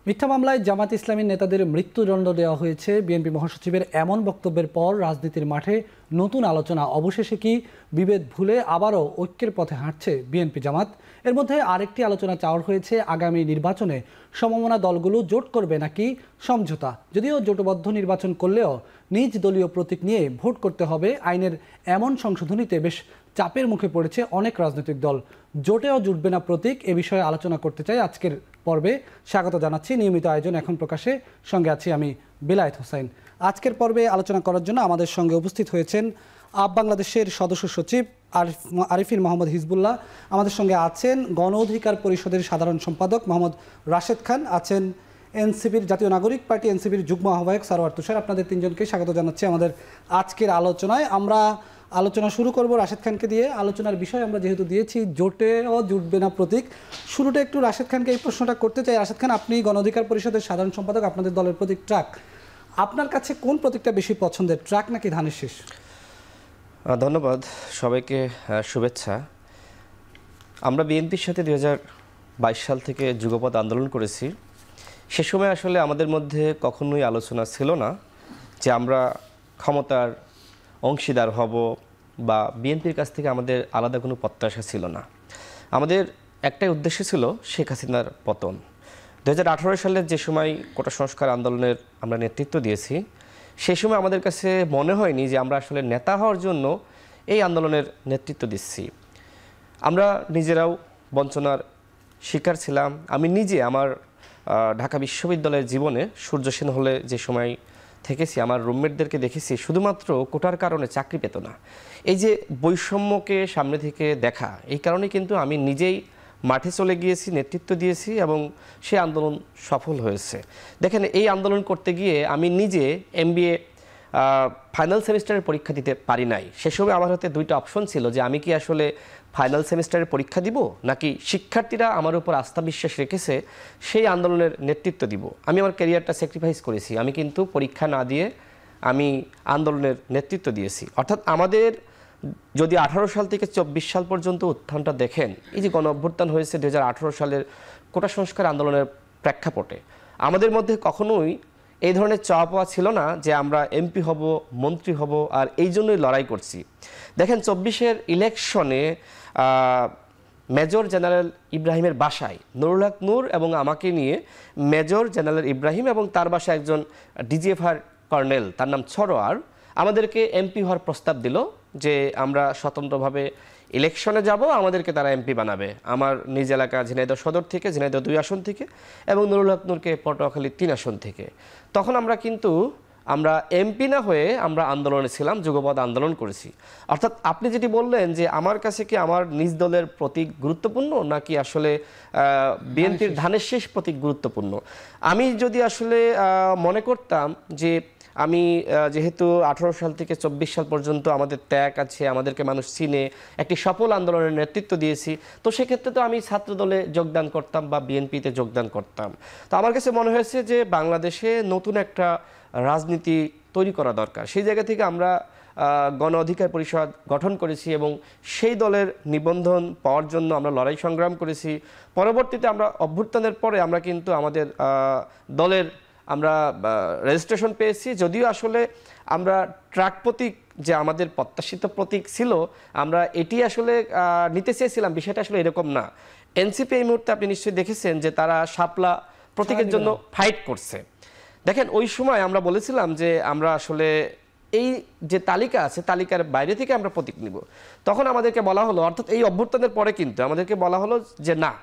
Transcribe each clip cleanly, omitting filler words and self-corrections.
মিথ্যা মামলায় জামাত ইসলামীর নেতাদের মৃত্যুদণ্ড দেওয়া হয়েছে। বিএনপি মহাসচিবের এমন বক্তব্যের পর রাজনীতির মাঠে নতুন আলোচনা। অবশেষে কি বিভেদ ভুলে আবারও ঐক্যের পথে হাঁটছে বিএনপি জামাত? এর মধ্যে আরেকটি আলোচনা চাওয়া হয়েছে আগামী নির্বাচনে সমমনা দলগুলো জোট করবে নাকি সমঝোতা। যদিও জোটবদ্ধ নির্বাচন করলেও নিজ দলীয় প্রতীক নিয়ে ভোট করতে হবে, আইনের এমন সংশোধনীতে বেশ চাপের মুখে পড়েছে অনেক রাজনৈতিক দল। জোটেও জুটবে না প্রতীক, এ বিষয়ে আলোচনা করতে চাই আজকের পর্বে। স্বাগত জানাচ্ছি নিয়মিত আয়োজন এখন প্রকাশে, সঙ্গে আছি আমি বেলায়েত হোসাইন। আজকের পর্বে আলোচনা করার জন্য আমাদের সঙ্গে উপস্থিত হয়েছেন আপ বাংলাদেশের সদস্য সচিব আরিফিন মোহাম্মদ হিজবুল্লাহ, আমাদের সঙ্গে আছেন গণ অধিকার পরিষদের সাধারণ সম্পাদক মোহাম্মদ রাশেদ খান, আছেন এনসিপির জাতীয় নাগরিক পার্টি এনসিপির যুগ্ম আহ্বায়ক সারোয়ার তুষার। আপনাদের তিনজনকে স্বাগত জানাচ্ছি আমাদের আজকের আলোচনায়। আমরা আলোচনা শুরু করব রাশেদ খানকে দিয়ে। আলোচনার বিষয় আমরা যেহেতু দিয়েছি জোটেও জুটবে না প্রতীক, শুরুটা একটু রাশেদ খানকে এই প্রশ্নটা করতে চাই। রাশেদ খান, আপনি গণ অধিকার পরিষদের সাধারণ সম্পাদক, আপনাদের দলের প্রতীক ট্রাক। আপনার কাছে কোন প্রতীকটা বেশি পছন্দের, ট্রাক নাকি ধানের শীষ? ধন্যবাদ সবাইকে, শুভেচ্ছা। আমরা বিএনপির সাথে 2022 সাল থেকে যুগপৎ আন্দোলন করেছি। সে সময় আসলে আমাদের মধ্যে কখনোই আলোচনা ছিল না যে আমরা ক্ষমতার অংশীদার হব বা বিএনপির কাছ থেকে আমাদের আলাদা কোনো প্রত্যাশা ছিল না। আমাদের একটাই উদ্দেশ্য ছিল শেখ হাসিনার পতন। 2018 সালের যে সময় কোটা সংস্কার আন্দোলনের আমরা নেতৃত্ব দিয়েছি, সেই সময় আমাদের কাছে মনে হয়নি যে আমরা আসলে নেতা হওয়ার জন্য এই আন্দোলনের নেতৃত্ব দিচ্ছি। আমরা নিজেরাও বঞ্চনার শিকার ছিলাম। আমি নিজে আমার ঢাকা বিশ্ববিদ্যালয়ের জীবনে সূর্য সেন হলে যে সময় থেকেছি, আমার রুমমেটদেরকে দেখেছি শুধুমাত্র কোটার কারণে চাকরি পেত না। এই যে বৈষম্যকে সামনে থেকে দেখা, এই কারণে কিন্তু আমি নিজেই মাঠে চলে গিয়েছি, নেতৃত্ব দিয়েছি এবং সেই আন্দোলন সফল হয়েছে। দেখেন, এই আন্দোলন করতে গিয়ে আমি নিজে MBA ফাইনাল সেমিস্টারের পরীক্ষা দিতে পারি নাই। সে সময় আমার হাতে দুইটা অপশন ছিল যে আমি কি আসলে ফাইনাল সেমিস্টারের পরীক্ষা দিব নাকি শিক্ষার্থীরা আমার উপর আস্থা বিশ্বাস রেখেছে সেই আন্দোলনের নেতৃত্ব দিব। আমি আমার ক্যারিয়ারটা স্যাক্রিফাইস করেছি, আমি কিন্তু পরীক্ষা না দিয়ে আমি আন্দোলনের নেতৃত্ব দিয়েছি। অর্থাৎ আমাদের যদি 18 সাল থেকে 24 সাল পর্যন্ত উত্থানটা দেখেন, এই যে গণ অভ্যুত্থান হয়েছে 2018 সালের কোটা সংস্কার আন্দোলনের প্রেক্ষাপটে, আমাদের মধ্যে কখনোই এই ধরনের চাওয়া পাওয়া ছিল না যে আমরা MP হব, মন্ত্রী হব, আর এই জন্যই লড়াই করছি। দেখেন, 24-এর ইলেকশনে মেজর জেনারেল ইব্রাহিমের বাসায় নুরুল হক নূর এবং আমাকে নিয়ে মেজর জেনারেল ইব্রাহিম এবং তার বাসায় একজন DGFR কর্নেল, তার নাম সরোয়ার, আমাদেরকে MP হওয়ার প্রস্তাব দিল যে আমরা স্বতন্ত্রভাবে ইলেকশনে যাব, আমাদেরকে তারা MP বানাবে। আমার নিজ এলাকা ঝিনাইদহ সদর থেকে, ঝিনাইদহ 2 আসন থেকে, এবং নুরুল হক নূরকে পটুয়াখালী 3 আসন থেকে। তখন আমরা MP না হয়ে আমরা আন্দোলনে ছিলাম, যুগপৎ আন্দোলন করেছি। অর্থাৎ আপনি যেটি বললেন যে আমার কাছে কি আমার নিজ দলের প্রতীক গুরুত্বপূর্ণ নাকি আসলে বিএনপির ধানের শীষ প্রতীক গুরুত্বপূর্ণ, আমি যদি আসলে মনে করতাম যে আমি যেহেতু 18 সাল থেকে 24 সাল পর্যন্ত আমাদের ত্যাগ আছে, আমাদেরকে মানুষ চিনে, একটি সফল আন্দোলনের নেতৃত্ব দিয়েছি, তো সেক্ষেত্রে তো আমি ছাত্র দলে যোগদান করতাম বা বিএনপিতে যোগদান করতাম। তো আমার কাছে মনে হয়েছে যে বাংলাদেশে নতুন একটা রাজনীতি তৈরি করা দরকার। সেই জায়গা থেকে আমরা গণ অধিকার পরিষদ গঠন করেছি এবং সেই দলের নিবন্ধন পাওয়ার জন্য আমরা লড়াই সংগ্রাম করেছি। পরবর্তীতে আমরা অভ্যুত্থানের পরে আমরা কিন্তু আমাদের দলের আমরা রেজিস্ট্রেশন পেয়েছি। যদিও আসলে আমরা ট্রাক প্রতীক যে আমাদের প্রত্যাশিত প্রতীক ছিল, আমরা এটি আসলে নিতে চেয়েছিলাম, বিষয়টা আসলে এরকম না। এনসিপি এই মুহূর্তে আপনি নিশ্চয়ই দেখেছেন যে তারা শাপলা প্রতীকের জন্য ফাইট করছে। দেখেন, ওই সময় আমরা বলেছিলাম যে আমরা আসলে এই যে তালিকা আছে, তালিকার বাইরে থেকে আমরা প্রতীক নিব। তখন আমাদেরকে বলা হলো, অর্থাৎ এই অভ্যুত্থানের পরে কিন্তু আমাদেরকে বলা হলো যে না,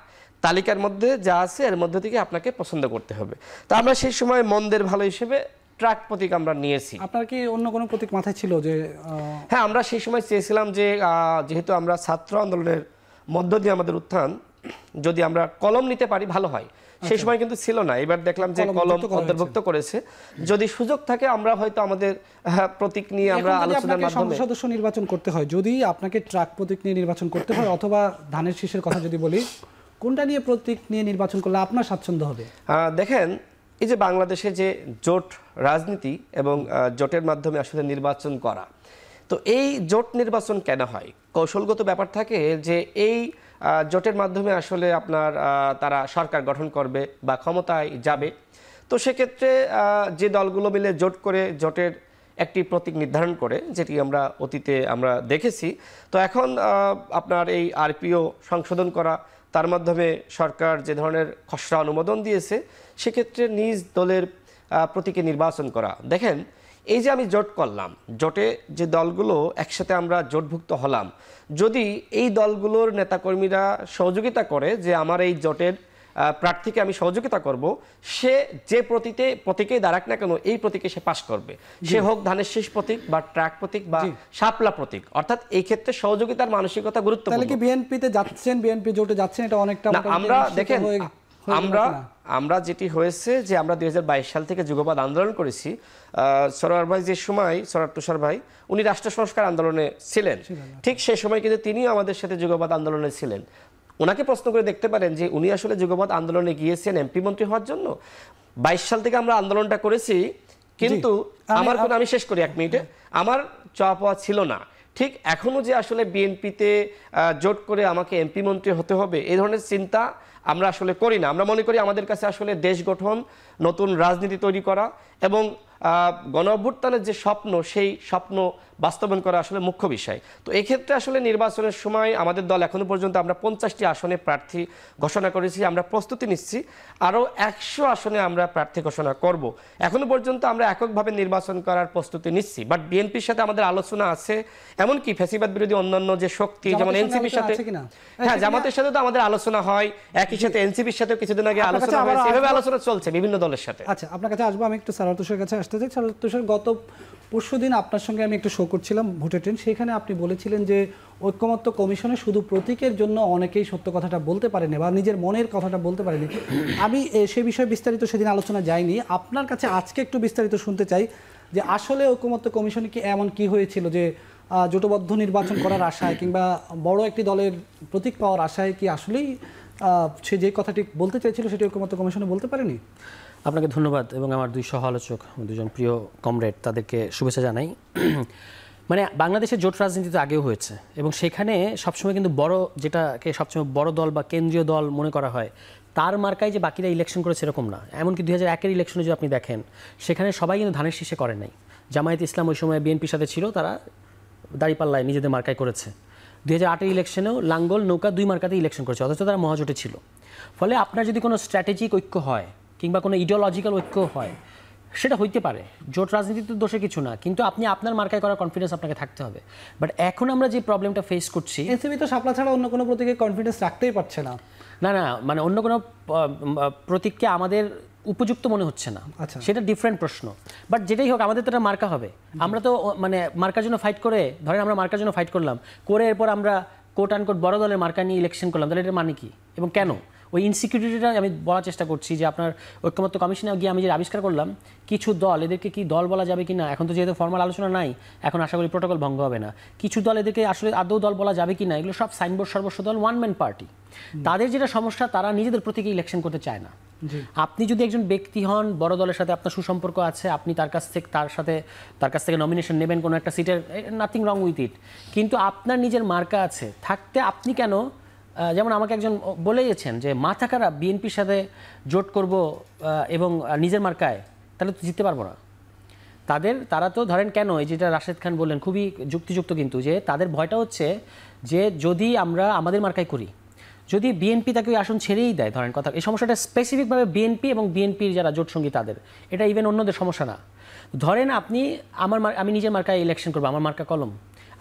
তালিকার মধ্যে যা আছে এর মধ্যে থেকে আপনাকে পছন্দ করতে হবে। তা আমরা সেই সময় মন্দের ভালো হিসেবে ট্রাক প্রতীক আমরা নিয়েছি। আপনার কি অন্য কোনো প্রতীক মাথায় ছিল যে? হ্যাঁ, আমরা সেই সময় চেয়েছিলাম যে যেহেতু আমরা ছাত্র আন্দোলনের মধ্য দিয়ে আমাদের উত্থান, যদি আমরা কলম নিতে পারি ভালো হয়। সেই সময় কিন্তু ছিল না, এবার দেখলাম যে কলম অন্তর্ভুক্ত করেছে। যদি সুযোগ থাকে আমরা হয়তো আমাদের প্রতীক নিয়ে আমরা আলোচনার মাধ্যমে সদস্য নির্বাচন করতে হয়, যদি আপনাকে ট্রাক প্রতীক নিয়ে নির্বাচন করতে হয় অথবা ধানের শীষের কথা যদি বলি, কোনটা নিয়ে প্রতীক নিয়ে নির্বাচন করলে আপনার স্বাচ্ছন্দ্য হবে? দেখেন, এই যে বাংলাদেশে যে জোট রাজনীতি এবং জোটের মাধ্যমে আসলে নির্বাচন করা, তো এই জোট নির্বাচন কেন হয়? কৌশলগত ব্যাপার থাকে যে এই জোটের মাধ্যমে আসলে আপনার তারা সরকার গঠন করবে বা ক্ষমতায় যাবে। তো সেক্ষেত্রে যে দলগুলো মিলে জোট করে জোটের একটি প্রতীক নির্ধারণ করে, যেটি আমরা অতীতে আমরা দেখেছি। তো এখন আপনার এই আরপিও সংশোধন করা, তার মাধ্যমে সরকার যে ধরনের খসড়া অনুমোদন দিয়েছে, সেক্ষেত্রে নিজ দলের প্রতীকে নির্বাচন করা। দেখেন, এই যে আমি জোট করলাম, জোটে যে দলগুলো একসাথে আমরা জোটভুক্ত হলাম, যদি এই দলগুলোর নেতাকর্মীরা সহযোগিতা করে যে আমার এই জোটের প্রার্থীকে আমি সহযোগিতা করব, সে যে প্রতীকেই দাঁড়াক না কেন এই প্রতীকে সে পাশ করবে, সে হোক ধানের শীষ প্রতীক বা ট্রাক প্রতীক বা শাপলা প্রতীক। অর্থাৎ এই ক্ষেত্রে সহযোগিতার মানসিকতা গুরুত্বপূর্ণ। তাহলে কি বিএনপিতে যাচ্ছেন, বিএনপি জোটে যাচ্ছেন, এটা অনেকটা আমরা দেখেন, আমরা যেটি হয়েছে যে আমরা 2022 সাল থেকে যুগপৎ আন্দোলন করেছি। সরোয়ার ভাই যে সময়, সরোয়ার তুষার ভাই, উনি রাষ্ট্র সংস্কার আন্দোলনে ছিলেন, ঠিক সেই সময় কিন্তু তিনিও আমাদের সাথে যুগপৎ আন্দোলনে ছিলেন। ওনাকে প্রশ্ন করে দেখতে পারেন যে উনি আসলে যুগপৎ আন্দোলনে গিয়েছেন এমপি মন্ত্রী হওয়ার জন্য। 22 সাল থেকে আমরা আন্দোলনটা করেছি, কিন্তু আমি শেষ করি 1 মিনিটে, আমার চাওয়া পাওয়া ছিল না। ঠিক এখনো যে আসলে বিএনপিতে জোট করে আমাকে এমপি মন্ত্রী হতে হবে, এই ধরনের চিন্তা আমরা আসলে করি না। আমরা মনে করি আমাদের কাছে আসলে দেশ গঠন, নতুন রাজনীতি তৈরি করা এবং গণ অভ্যুত্থানের যে স্বপ্ন, সেই স্বপ্ন বাস্তবায়ন করা আসলে মুখ্য বিষয়। তো এই ক্ষেত্রে আসলে নির্বাচনের সময় আমাদের দল এখনো পর্যন্ত আমরা 50টি আসনে প্রার্থী ঘোষণা করেছি। আমরা প্রস্তুতি নিচ্ছি, আরও 100 আসনে আমরা প্রার্থী ঘোষণা করব। এখনো পর্যন্ত আমরা এককভাবে নির্বাচন করার প্রস্তুতি নিচ্ছি, বাট বিএনপির সাথে আমাদের আলোচনা আছে। এমনকি ফ্যাসিবাদ বিরোধী অন্যান্য যে শক্তি, যেমন এনসিপির সাথে, হ্যাঁ, জামাতের সাথে তো আমাদের আলোচনা হয়, একই সাথে এনসিপির সাথেও কিছুদিন আগে আলোচনা হয়েছে, এভাবে আলোচনা চলছে বিভিন্ন দলের সাথে। আচ্ছা, আপনার কাছে আসবো। আমি একটু সারোয়ার তুষারের কাছে আসতে চাই। সারোয়ার তুষার, গত পরশুদিন আপনার সঙ্গে আমি একটু শো করছিলাম ভোটের ট্রেন, সেখানে আপনি বলেছিলেন যে ঐক্যমত্য কমিশনে শুধু প্রতীকের জন্য অনেকেই সত্য কথাটা বলতে পারেনি বা নিজের মনের কথাটা বলতে পারেনি। আমি সে বিষয়ে বিস্তারিত সেদিন আলোচনা যাইনি। আপনার কাছে আজকে একটু বিস্তারিত শুনতে চাই যে আসলে ঐক্যমত্য কমিশনে কি এমন কি হয়েছিল যে জোটবদ্ধ নির্বাচন করার আশায় কিংবা বড় একটি দলের প্রতীক পাওয়ার আশায় কি আসলেই সে যে কথাটি বলতে চাইছিল সেটি ঐক্যমত্য কমিশনে বলতে পারেনি? আপনাকে ধন্যবাদ এবং আমার দুই সহ আলোচক, দুজন প্রিয় কমরেড, তাদেরকে শুভেচ্ছা জানাই। মানে বাংলাদেশের জোট রাজনীতি তো আগেও হয়েছে এবং সেখানে সবসময় কিন্তু বড়, যেটাকে সবসময় বড় দল বা কেন্দ্রীয় দল মনে করা হয়, তার মার্কায় যে বাকিরা ইলেকশন করেছে এরকম না। এমনকি 2001-এর ইলেকশনে যদি আপনি দেখেন, সেখানে সবাই কিন্তু ধানের শীষে করেন নাই। জামায়াত ইসলাম ওই সময় বিএনপির সাথে ছিল, তারা দাঁড়িপাল্লায় নিজেদের মার্কায় করেছে। 2008-এর ইলেকশনেও লাঙ্গল, নৌকা 2 মার্কাতে ইলেকশন করেছে, অথচ তারা মহাজোটে ছিল। ফলে আপনার যদি কোনো স্ট্র্যাটেজিক ঐক্য হয় কিংবা কোনো ইডিওলজিক্যাল ঐক্য হয়, সেটা হইতে পারে, জোট রাজনীতিতে দোষে কিছু না, কিন্তু আপনি আপনার মার্কায় করার কনফিডেন্স আপনাকে থাকতে হবে। বাট এখন আমরা যে প্রবলেমটা ফেস করছি, এনসিপি তো শাপলা ছাড়া অন্য কোনো প্রতীকে কনফিডেন্স রাখতেই পারছে না। না, মানে অন্য কোনো প্রতীককে আমাদের উপযুক্ত মনে হচ্ছে না, সেটা ডিফারেন্ট প্রশ্ন। বাট যেটাই হোক, আমাদের তো এটা মার্কা হবে। আমরা তো মানে মার্কার জন্য ফাইট করে, ধরেন আমরা মার্কার জন্য ফাইট করলাম, করে এরপর আমরা কোট আনকোট বড় দলের মার্কা নিয়ে ইলেকশন করলাম, তাহলে এটার মানে কি এবং কেন? ওই ইনসিকিউরিটিটা আমি বলার চেষ্টা করছি যে আপনার ঐক্যমত্য কমিশনে গিয়ে আমি যে আবিষ্কার করলাম, কিছু দল, এদেরকে কি দল বলা যাবে কি না, এখন তো যেহেতু ফর্মাল আলোচনা নাই, এখন আশা করি প্রোটোকল ভঙ্গ হবে না। কিছু দল, এদেরকে আসলে আদৌ দল বলা যাবে কি না, এগুলো সব সাইনবোর্ড সর্বস্ব দল, ওয়ান ম্যান পার্টি। তাদের যেটা সমস্যা, তারা নিজেদের প্রতীকে ইলেকশন করতে চায় না। আপনি যদি একজন ব্যক্তি হন, বড় দলের সাথে আপনার সুসম্পর্ক আছে, আপনি তার কাছ থেকে নমিনেশন নেবেন কোনো একটা সিটের, নাথিং রং উইথ ইট, কিন্তু আপনার নিজের মার্কা আছে থাকতে আপনি কেন, যেমন আমাকে একজন বলেইছেন যে মাথা খারাপ, বিএনপির সাথে জোট করব এবং নিজের মার্কায়, তাহলে তো জিততে পারবো না। তারা তো ধরেন কেন, এই যেটা রাশেদ খান বললেন খুবই যুক্তিযুক্ত, কিন্তু যে তাদের ভয়টা হচ্ছে যে যদি আমরা আমাদের মার্কায় করি, যদি বিএনপি তাকে ওই আসন ছেড়েই দেয়, ধরেন কথা, এই সমস্যাটা স্পেসিফিকভাবে বিএনপি এবং বিএনপির যারা জোট সঙ্গী তাদের, এটা ইভেন অন্যদের সমস্যা না। ধরেন আমি নিজের মার্কায় ইলেকশন করবো, আমার মার্কা কলম,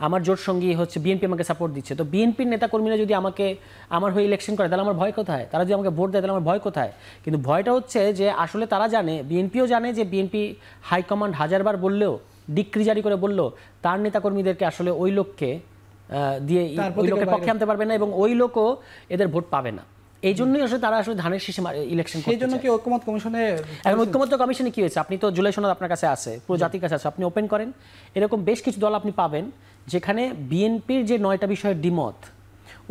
আমার জোট সঙ্গী হচ্ছে বিএনপি আমাকে সাপোর্ট দিচ্ছে, তো বিএনপির নেতাকর্মীরা যদি আমার হয়ে ইলেকশন করে, তাহলে আমার ভয় কোথায়? তারা যদি আমাকে ভোট দেয়, তাহলে আমার ভয় কোথায়? কিন্তু ভয়টা হচ্ছে যে আসলে তারা জানে, বিএনপিও জানে যে বিএনপি হাইকমান্ড হাজারবার বললেও, ডিক্রি জারি করে বললেও, তার নেতাকর্মীদেরকে আসলে ওই লোককে দিয়ে ওই লোকের পক্ষে আনতে পারবে না এবং ওই লোকও এদের ভোট পাবে না। এই জন্যই আসলে তারা আসলে ধানের শীষে ইলেকশন করছে। সেই জন্য কি ঐক্যমত্য কমিশনে, এখন ঐক্যমত্য কমিশনে কি হয়েছে, আপনি তো জুলাই সনদ আপনার কাছে আছে, পুরো জাতির কাছে আছে, আপনি ওপেন করেন, এরকম বেশ কিছু দল আপনি পাবেন যেখানে বিএনপির যে 9টা বিষয়ের দ্বিমত,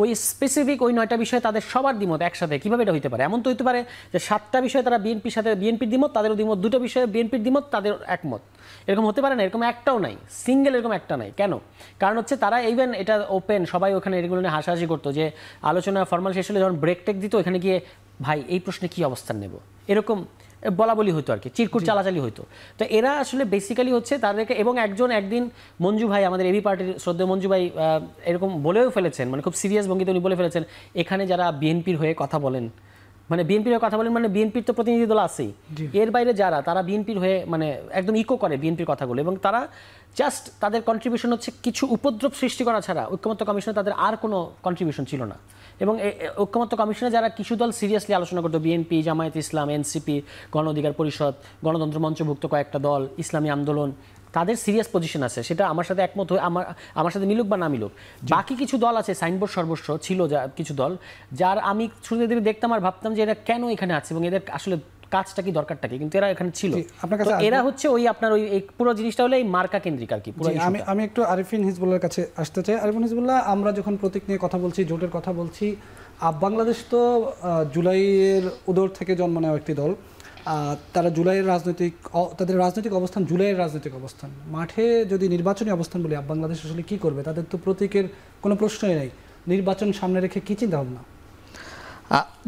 ওই স্পেসিফিক ওই 9টা বিষয়ে তাদের সবার দ্বিমত একসাথে, কিভাবে এটা হইতে পারে? এমন তো হইতে পারে যে 7টা বিষয়ে তারা বিএনপির সাথে, বিএনপির দ্বিমত তাদেরও দ্বিমত, 2টা বিষয়ে বিএনপির দ্বিমত তাদের একমত, এরকম হতে পারে না? এরকম একটাও নাই, সিঙ্গেল এরকম একটা নাই। কেন? কারণ হচ্ছে তারা ইভেন এটা ওপেন, সবাই ওখানে এগুলো নিয়ে হাসাহাসি করতো যে আলোচনা ফরমাল শেষ হলে যখন ব্রেক টেক দিত ওখানে গিয়ে ভাই এই প্রশ্নে কি অবস্থান নেব, এরকম বলা বলি হতো আর কি, চিরকুট চালাচালি হতো। তো এরা আসলে বেসিক্যালি হচ্ছে তাদেরকে, এবং একদিন মঞ্জু ভাই, আমাদের এবি পার্টির শ্রদ্ধেয় মঞ্জু ভাই এরকম বলেও ফেলেছেন, মানে খুব সিরিয়াস ভঙ্গিতে উনি বলে ফেলেছেন, এখানে যারা বিএনপির হয়ে কথা বলেন, মানে বিএনপির হয়ে কথা বলেন মানে বিএনপির তো প্রতিনিধি দল আছেই, এর বাইরে যারা তারা বিএনপির হয়ে মানে একদম ইকো করে বিএনপির কথাগুলো, এবং তারা জাস্ট তাদের কন্ট্রিবিউশন হচ্ছে কিছু উপদ্রব সৃষ্টি করা ছাড়া ঐক্যমত্য কমিশনে তাদের আর কোনো কন্ট্রিবিউশন ছিল না। এবং ঐক্যমত্য কমিশনে যারা কিছু দল সিরিয়াসলি আলোচনা করতো, বিএনপি, জামায়াত ইসলাম, এনসিপি, গণ অধিকার পরিষদ, গণতন্ত্র মঞ্চভুক্ত কয়েকটা দল, ইসলামী আন্দোলন, তাদের সিরিয়াস পজিশন আছে, সেটা আমার সাথে একমত হয়ে আমার সাথে মিলুক বা না মিলুক। বাকি কিছু দল আছে, সাইনবোর্ড সর্বস্ব ছিল যা কিছু দল, যার আমি শুরুতে দেখতাম আর ভাবতাম যে এরা কেন এখানে আছে এবং এদের আসলে কাজটা কি, দরকারটা কি, কিন্তু এরা এখানে ছিল। তো এরা হচ্ছে ওই আপনার ওই পুরো জিনিসটা হলো এই মার্কা কেন্দ্রিক আর কি। আমি একটু আরিফিন হিজবুল্লাহর কাছে আসতে চাই। আরিফিন হিজবুল্লাহ, আমরা যখন প্রতীক নিয়ে কথা বলছি, জোটের কথা বলছি, বাংলাদেশ তো জুলাইয়ের উদর থেকে জন্ম নেওয়া একটি দল। তারা তাদের রাজনৈতিক অবস্থান জুলাইয়ের রাজনৈতিক অবস্থান। মাঠে যদি নির্বাচনী অবস্থান বলি, বাংলাদেশ আসলে কি করবে? তাদের তো প্রতীকের কোনো প্রশ্নই নেই। নির্বাচন সামনে রেখে কি চিন্তা ভাবনা?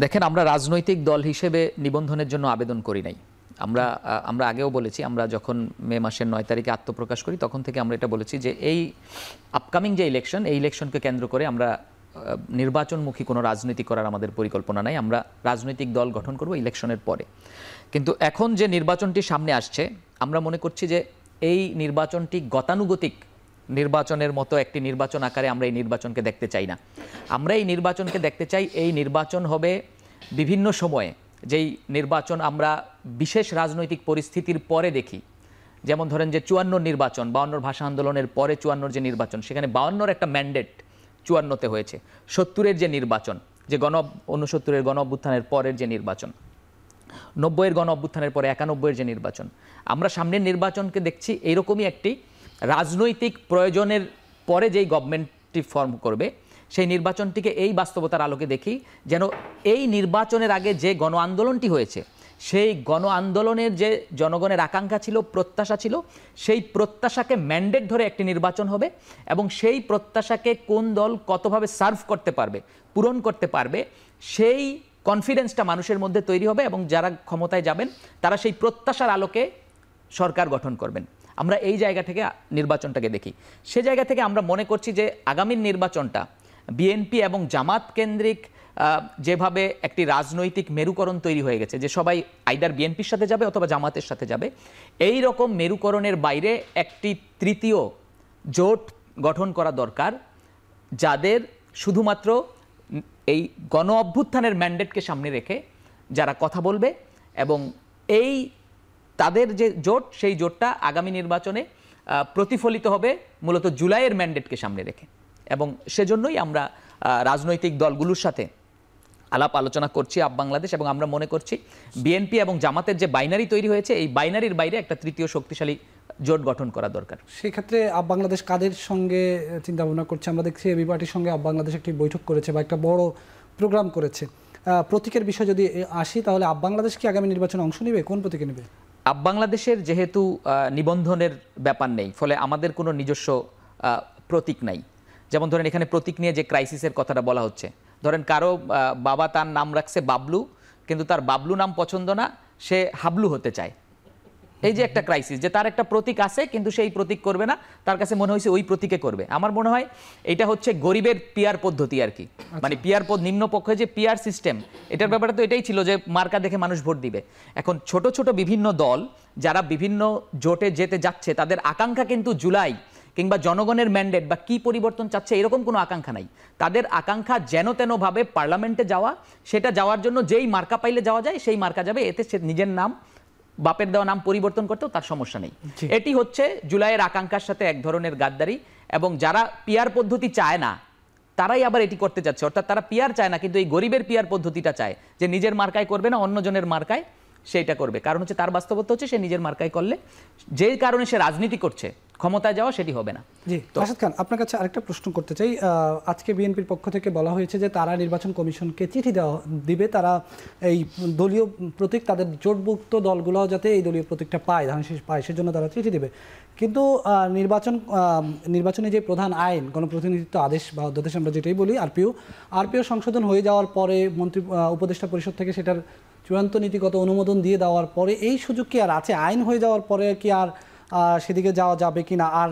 দেখেন, আমরা রাজনৈতিক দল হিসেবে নিবন্ধনের জন্য আবেদন করি নাই। আমরা আগেও বলেছি, আমরা যখন মে মাসের 9 তারিখে আত্মপ্রকাশ করি তখন থেকে আমরা এটা বলেছি যে এই আপকামিং যে ইলেকশন, এই ইলেকশনকে কেন্দ্র করে আমরা নির্বাচনমুখী কোনো রাজনীতি করার আমাদের পরিকল্পনা নাই। আমরা রাজনৈতিক দল গঠন করব ইলেকশনের পরে। কিন্তু এখন যে নির্বাচনটি সামনে আসছে, আমরা মনে করছি যে এই নির্বাচনটি গতানুগতিক নির্বাচনের মতো একটি নির্বাচন আকারে আমরা এই নির্বাচনকে দেখতে চাই না। আমরা এই নির্বাচনকে দেখতে চাই, এই নির্বাচন হবে বিভিন্ন সময়ে, যেই নির্বাচন আমরা বিশেষ রাজনৈতিক পরিস্থিতির পরে দেখি। যেমন ধরেন যে 54 নির্বাচন, 52 ভাষা আন্দোলনের পরে 54 যে নির্বাচন, সেখানে 52 একটা ম্যান্ডেট 54-তে হয়েছে। 70-এর যে নির্বাচন, যে 69-এর গণ অভ্যুত্থানের পরের যে নির্বাচন, 90-এর গণ অভ্যুত্থানের পরে 91-এর যে নির্বাচন, আমরা সামনের নির্বাচনকে দেখছি এইরকমই একটি রাজনৈতিক প্রয়োজনের পরে যেই গভর্নমেন্টটি ফর্ম করবে, সেই নির্বাচনটিকে এই বাস্তবতার আলোকে দেখি যেন এই নির্বাচনের আগে যে গণ আন্দোলনটি হয়েছে, সেই গণ আন্দোলনের যে জনগণের আকাঙ্ক্ষা ছিল, প্রত্যাশা ছিল, সেই প্রত্যাশাকে ম্যান্ডেট ধরে একটি নির্বাচন হবে এবং সেই প্রত্যাশাকে কোন দল কতভাবে সার্ভ করতে পারবে, পূরণ করতে পারবে, সেই কনফিডেন্সটা মানুষের মধ্যে তৈরি হবে এবং যারা ক্ষমতায় যাবেন তারা সেই প্রত্যাশার আলোকে সরকার গঠন করবেন। আমরা এই জায়গা থেকে নির্বাচনটাকে দেখি। সে জায়গা থেকে আমরা মনে করছি যে আগামীর নির্বাচনটা বিএনপি এবং জামাত কেন্দ্রিক যেভাবে একটি রাজনৈতিক মেরুকরণ তৈরি হয়ে গেছে, যে সবাই আইদার বিএনপির সাথে যাবে অথবা জামাতের সাথে যাবে, এই রকম মেরুকরণের বাইরে একটি তৃতীয় জোট গঠন করা দরকার, যাদের শুধুমাত্র এই গণ অভ্যুত্থানের ম্যান্ডেটকে সামনে রেখে যারা কথা বলবে এবং এই তাদের যে জোট, সেই জোটটা আগামী নির্বাচনে প্রতিফলিত হবে মূলত জুলাইয়ের ম্যান্ডেটকে সামনে রেখে। এবং সেজন্যই আমরা রাজনৈতিক দলগুলোর সাথে আলাপ আলোচনা করছি বাংলাদেশ, এবং আমরা মনে করছি বিএনপি এবং জামাতের যে বাইনারি তৈরি হয়েছে, এই বাইনারির বাইরে একটা তৃতীয় শক্তিশালী জোট গঠন করা দরকার। সেই ক্ষেত্রে বাংলাদেশ কাদের সঙ্গে চিন্তা ভাবনা করছে? আমরা দেখছি এবি পার্টির সঙ্গে বাংলাদেশ একটি বৈঠক করেছে বা একটা বড় প্রোগ্রাম করেছে। প্রতীকের বিষয় যদি আসি, তাহলে বাংলাদেশ কি আগামী নির্বাচনে অংশ নেবে? কোন প্রতীকে নেবে? বাংলাদেশের যেহেতু নিবন্ধনের ব্যাপার নেই, ফলে আমাদের কোনো নিজস্ব প্রতীক নাই। যেমন ধরেন এখানে প্রতীক নিয়ে যে ক্রাইসিসের কথাটা বলা হচ্ছে, ধরেন কারো বাবা তার নাম রাখছে বাবলু, কিন্তু তার বাবলু নাম পছন্দ না, সে হাবলু হতে চায়। এই যে একটা ক্রাইসিস, যে তার একটা প্রতীক আছে কিন্তু সেই প্রতীক করবে না, তার কাছে মনে হয়েছে ওই প্রতীকে করবে। আমার মনে হয় এটা হচ্ছে গরিবের পিয়ার পদ্ধতি আর কি, মানে পিয়ার নিম্ন পক্ষে যে পিয়ার সিস্টেম, এটার ব্যাপারে তো এটাই ছিল যে মার্কা দেখে মানুষ ভোট দিবে। এখন ছোট ছোট বিভিন্ন দল যারা বিভিন্ন জোটে যেতে যাচ্ছে, তাদের আকাঙ্ক্ষা কিন্তু জুলাই কিংবা জনগণের ম্যান্ডেট বা কি পরিবর্তন চাচ্ছে এরকম কোনো আকাঙ্ক্ষা নাই। তাদের আকাঙ্ক্ষা যেন তেনভাবে পার্লামেন্টে যাওয়া, সেটা যাওয়ার জন্য যেই মার্কা পাইলে যাওয়া যায় সেই মার্কা যাবে, এতে সে নিজের নাম, বাপের দেওয়া নাম পরিবর্তন করতেও তার সমস্যা নেই। এটি হচ্ছে জুলাইয়ের আকাঙ্ক্ষার সাথে এক ধরনের গাদ্দারি, এবং যারা পিয়ার পদ্ধতি চায় না তারাই আবার এটি করতে যাচ্ছে। অর্থাৎ তারা পিয়ার চায় না, কিন্তু এই গরিবের পিয়ার পদ্ধতিটা চায়, যে নিজের মার্কায় করবে না, অন্যজনের মার্কায় সেইটা করবে। কারণ হচ্ছে তার বাস্তবতা হচ্ছে সে নিজের মার্কায় করলে, যেই কারণে সে রাজনীতি করছে, ক্ষমতায় যাওয়া সেটি হবে না। জি, রাশেদ খান, আপনার কাছে আরেকটা প্রশ্ন করতে চাই। আজকে বিএনপির পক্ষ থেকে বলা হয়েছে যে তারা নির্বাচন কমিশনকে চিঠি দিবে, তারা এই দলীয় প্রতীক, তাদের জোটভুক্ত দলগুলো যাতে এই দলীয় প্রতীকটা পায়, ধানের শীষ পায়, সেজন্য তারা চিঠি দিবে। কিন্তু নির্বাচনে যে প্রধান আইন, গণপ্রতিনিধিত্ব আদেশ বা অধ্যাদেশ আমরা যেটাই বলি, আরপিও সংশোধন হয়ে যাওয়ার পরে মন্ত্রী উপদেষ্টা পরিষদ থেকে সেটার চূড়ান্ত নীতিগত অনুমোদন দিয়ে দেওয়ার পরে এই সুযোগ কি আর আছে? আইন হয়ে যাওয়ার পরে কি আর সেদিকে যাওয়া যাবে কিনা? আর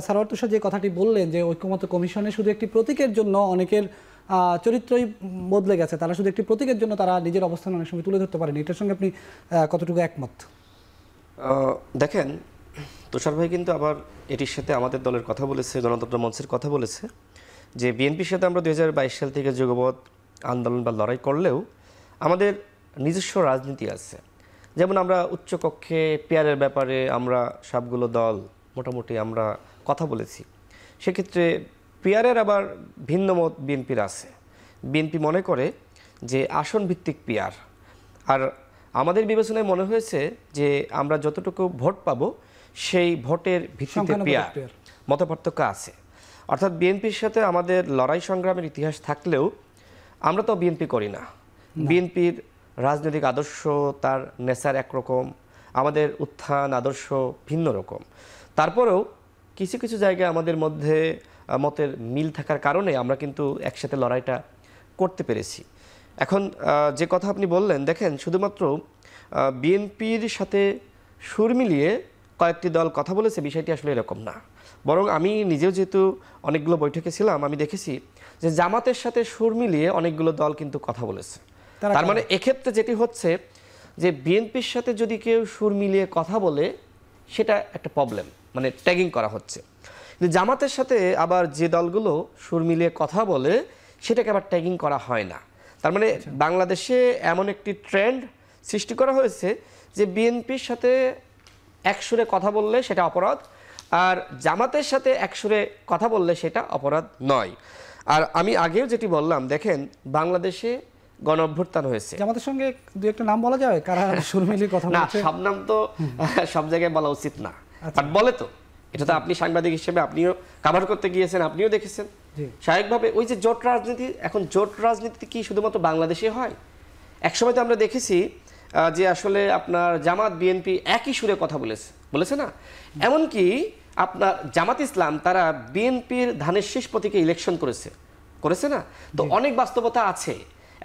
সারোয়ার তুষার যে কথাটি বললেন যে ঐক্যমত্য কমিশনে শুধু একটি প্রতীকের জন্য অনেকের চরিত্রই বদলে গেছে, তারা শুধু একটি প্রতীকের জন্য তারা নিজের অবস্থান অনেক সময় তুলে ধরতে পারেনি, এটার সঙ্গে আপনি কতটুকু একমত? দেখেন, তুষার ভাই কিন্তু আবার এটির সাথে আমাদের দলের কথা বলেছে, গণতন্ত্র মঞ্চের কথা বলেছে যে বিএনপির সাথে আমরা 2022 সাল থেকে যুগপৎ আন্দোলন বা লড়াই করলেও আমাদের নিজস্ব রাজনীতি আছে। যেমন আমরা উচ্চকক্ষে পেয়ারের ব্যাপারে আমরা সবগুলো দল মোটামুটি আমরা কথা বলেছি। সেক্ষেত্রে পেয়ারের আবার ভিন্ন মত বিএনপির আছে। বিএনপি মনে করে যে আসন ভিত্তিক পেয়ার, আর আমাদের বিবেচনায় মনে হয়েছে যে আমরা যতটুকু ভোট পাবো সেই ভোটের ভিত্তিতে পেয়ার, মতপার্থক্য আছে। অর্থাৎ বিএনপির সাথে আমাদের লড়াই সংগ্রামের ইতিহাস থাকলেও আমরা তো বিএনপি করি না। বিএনপির রাজনৈতিক আদর্শ, তার নেচার একরকম, আমাদের উত্থান আদর্শ ভিন্ন রকম। তারপরেও কিছু কিছু জায়গায় আমাদের মধ্যে মতের মিল থাকার কারণে আমরা কিন্তু একসাথে লড়াইটা করতে পেরেছি। এখন যে কথা আপনি বললেন, দেখেন, শুধুমাত্র বিএনপির সাথে সুর মিলিয়ে কয়েকটি দল কথা বলেছে, বিষয়টি আসলে এরকম না। বরং আমি নিজেও যেহেতু অনেকগুলো বৈঠকে ছিলাম, আমি দেখেছি যে জামাতের সাথে সুর মিলিয়ে অনেকগুলো দল কিন্তু কথা বলেছে। তার মানে এক্ষেত্রে যেটি হচ্ছে যে বিএনপির সাথে যদি কেউ সুর মিলিয়ে কথা বলে সেটা একটা প্রবলেম, মানে ট্যাগিং করা হচ্ছে। কিন্তু জামাতের সাথে আবার যে দলগুলো সুর মিলিয়ে কথা বলে সেটাকে আবার ট্যাগিং করা হয় না। তার মানে বাংলাদেশে এমন একটি ট্রেন্ড সৃষ্টি করা হয়েছে যে বিএনপির সাথে একসুরে কথা বললে সেটা অপরাধ, আর জামাতের সাথে একসুরে কথা বললে সেটা অপরাধ নয়। আর আমি আগেও যেটি বললাম, দেখেন, বাংলাদেশে গণ অভ্যুত্থান হয়েছে। জামাতের সঙ্গে দু একটা নাম বলা যাবে কারা সুর মিলিয়ে কথা বলছে? না, সব নাম তো সব জায়গায় বলা উচিত না, বাট বলে তো। এটা তো আপনি সাংবাদিক হিসেবে আপনিও কভার করতে গিয়েছেন, আপনিও দেখেছেন। স্বাভাবিকভাবে ওই যে জোট রাজনীতি, এখন জোট রাজনীতি কি শুধুমাত্র বাংলাদেশে হয়? একসময় তো আমরা দেখেছি যে আসলে আপনার জামাত বিএনপি একই সুরে কথা বলেছে না? এমনকি আপনার জামাত ইসলাম তারা বিএনপির ধানের শীষ প্রতীকে ইলেকশন করেছে না? তো অনেক বাস্তবতা আছে।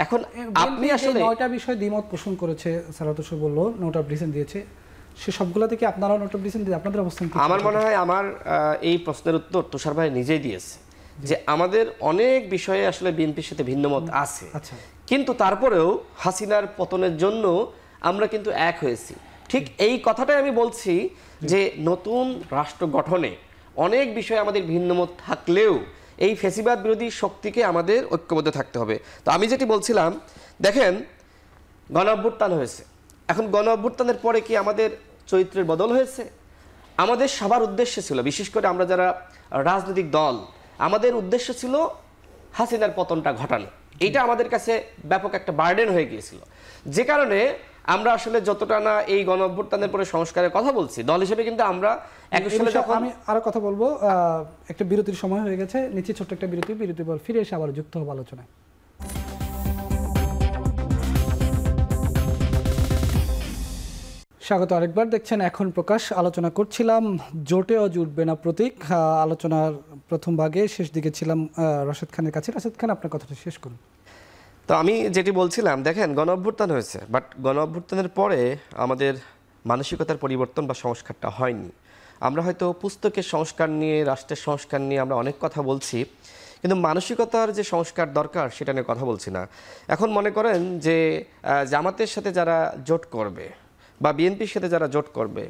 এখন আপনি আসলে 9টা বিষয় দ্বিমত পোষণ করেছে, সারাতুষু বলল 9টা ডিসিশন দিয়েছে, সে সবগুলা থেকে আপনারাও 9টা ডিসিশন দিয়ে আপনাদের অবস্থান কি? আমার মনে হয় আমার এই প্রশ্নের উত্তর তুষার ভাই নিজেই দিয়েছে যে আমাদের অনেক বিষয়ে আসলে বিএনপির সাথে ভিন্নমত আছে। আচ্ছা, কিন্তু তারপরেও হাসিনার পতনের জন্য আমরা কিন্তু এক হয়েছি। ঠিক এই কথাটাই আমি বলছি যে নতুন রাষ্ট্র গঠনে অনেক বিষয়ে আমাদের ভিন্নমত থাকলেও এই ফ্যাসিবাদ বিরোধী শক্তিকে আমাদের ঐক্যবদ্ধ থাকতে হবে। তো আমি যেটি বলছিলাম, দেখেন, গণ অভ্যুত্থান হয়েছে। এখন গণ অভ্যুত্থানের পরে কি আমাদের চরিত্রের বদল হয়েছে? আমাদের সবার উদ্দেশ্য ছিল, বিশেষ করে আমরা যারা রাজনৈতিক দল, আমাদের উদ্দেশ্য ছিল হাসিনার পতনটা ঘটানো। এইটা আমাদের কাছে ব্যাপক একটা বার্ডেন হয়ে গিয়েছিল, যে কারণে আমরা আসলে যতটা না এই গণ অভ্যুত্থানের পরে সংস্কারের কথা বলছি, দল হিসেবে কিন্তু আমরা আমি আরো কথা বলবো। একটা বিরতির সময় হয়ে গেছে, নিচে ছোট্ট একটা বিরতি পর ফিরে এসে আবার যুক্ত হবো আলোচনায়। স্বাগত আরেকবার। দেখছেন এখন প্রকাশ। আলোচনা করছিলাম জোটেও জুটবে না প্রতীক। আলোচনার প্রথম ভাগে শেষ দিকে ছিলাম রাশেদ খানের কাছে। রাশেদ খান, আপনার কথাটা শেষ করুন। তো আমি যেটি বলছিলাম, দেখেন, গণ অভ্যুত্থান হয়েছে, বাট গণ অভ্যুত্থানের পরে আমাদের মানসিকতার পরিবর্তন বা সংস্কারটা হয়নি। আমরা হয়তো পুস্তকের সংস্কার নিয়ে, রাষ্ট্রের সংস্কার নিয়ে আমরা অনেক কথা বলছি, কিন্তু মানসিকতার যে সংস্কার দরকার সেটা নিয়ে কথা বলছি না। এখন মনে করেন যে জামাতের সাথে যারা জোট করবে বা বিএনপির সাথে যারা জোট করবে